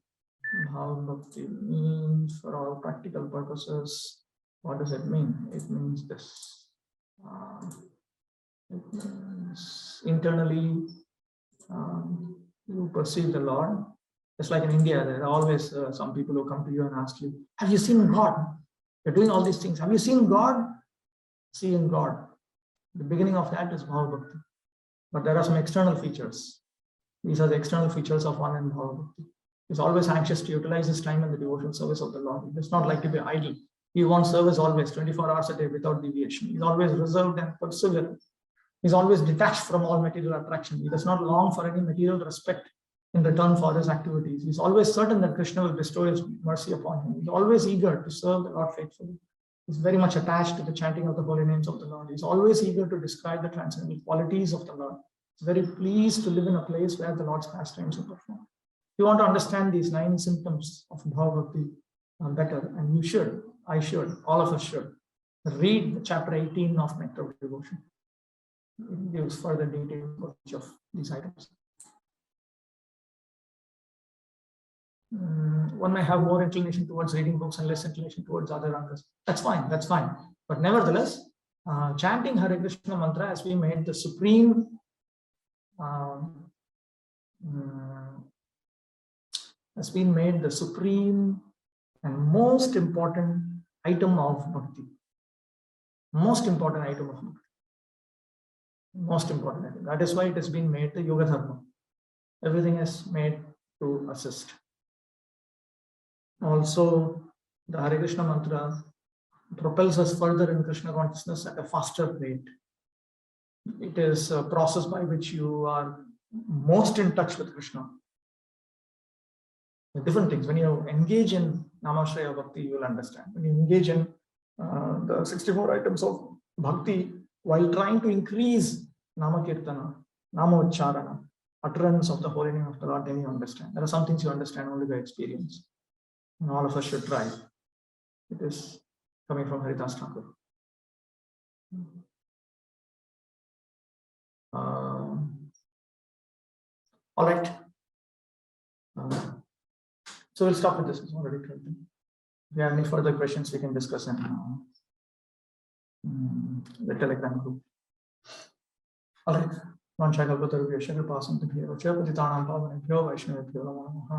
for all practical purposes, what does it mean? It means this. It means internally you perceive the Lord. Just like in India, there are always some people who come to you and ask you, have you seen God? You're doing all these things. Have you seen God? Seeing God. The beginning of that is Bhava Bhakti. But there are some external features. These are the external features of one in Bhava Bhakti. He's always anxious to utilize his time in the devotional service of the Lord. He does not like to be idle. He wants service always, 24 hours a day without deviation. He's always reserved and perseverant. He's always detached from all material attraction. He does not long for any material respect in return for his activities. He's always certain that Krishna will bestow his mercy upon him. He's always eager to serve the Lord faithfully. He's very much attached to the chanting of the holy names of the Lord. He's always eager to describe the transcendental qualities of the Lord. He's very pleased to live in a place where the Lord's pastimes are performed. If you want to understand these 9 symptoms of Bhava Bhakti better, and you should, I should, all of us should, read chapter 18 of Nectar of Devotion. It gives further detail for each of these items. One may have more inclination towards reading books and less inclination towards other angas. That's fine, that's fine. But nevertheless, chanting Hare Krishna mantra has been made the supreme and most important item of bhakti. Most important item of bhakti. Most important item. That is why it has been made the Yoga Dharma. Everything is made to assist. Also, the Hare Krishna mantra propels us further in Krishna consciousness at a faster rate. It is a process by which you are most in touch with Krishna. The different things. When you engage in Namashraya Bhakti, you will understand. When you engage in the 64 items of Bhakti, while trying to increase Nama Kirtana, Nama Ucharana, utterance of the holy name of the Lord, then you understand. There are some things you understand only by experience. And all of us should try. It is coming from Haridas Thakur. All right. So we'll stop with this. It's already 12. If you have any further questions, we can discuss in the Telegram group. All right. Vanchakalpatarubhyascha kripasantabhyo च पतितानां पावनेभ्यो वैष्णवेभ्यो नमो नमः.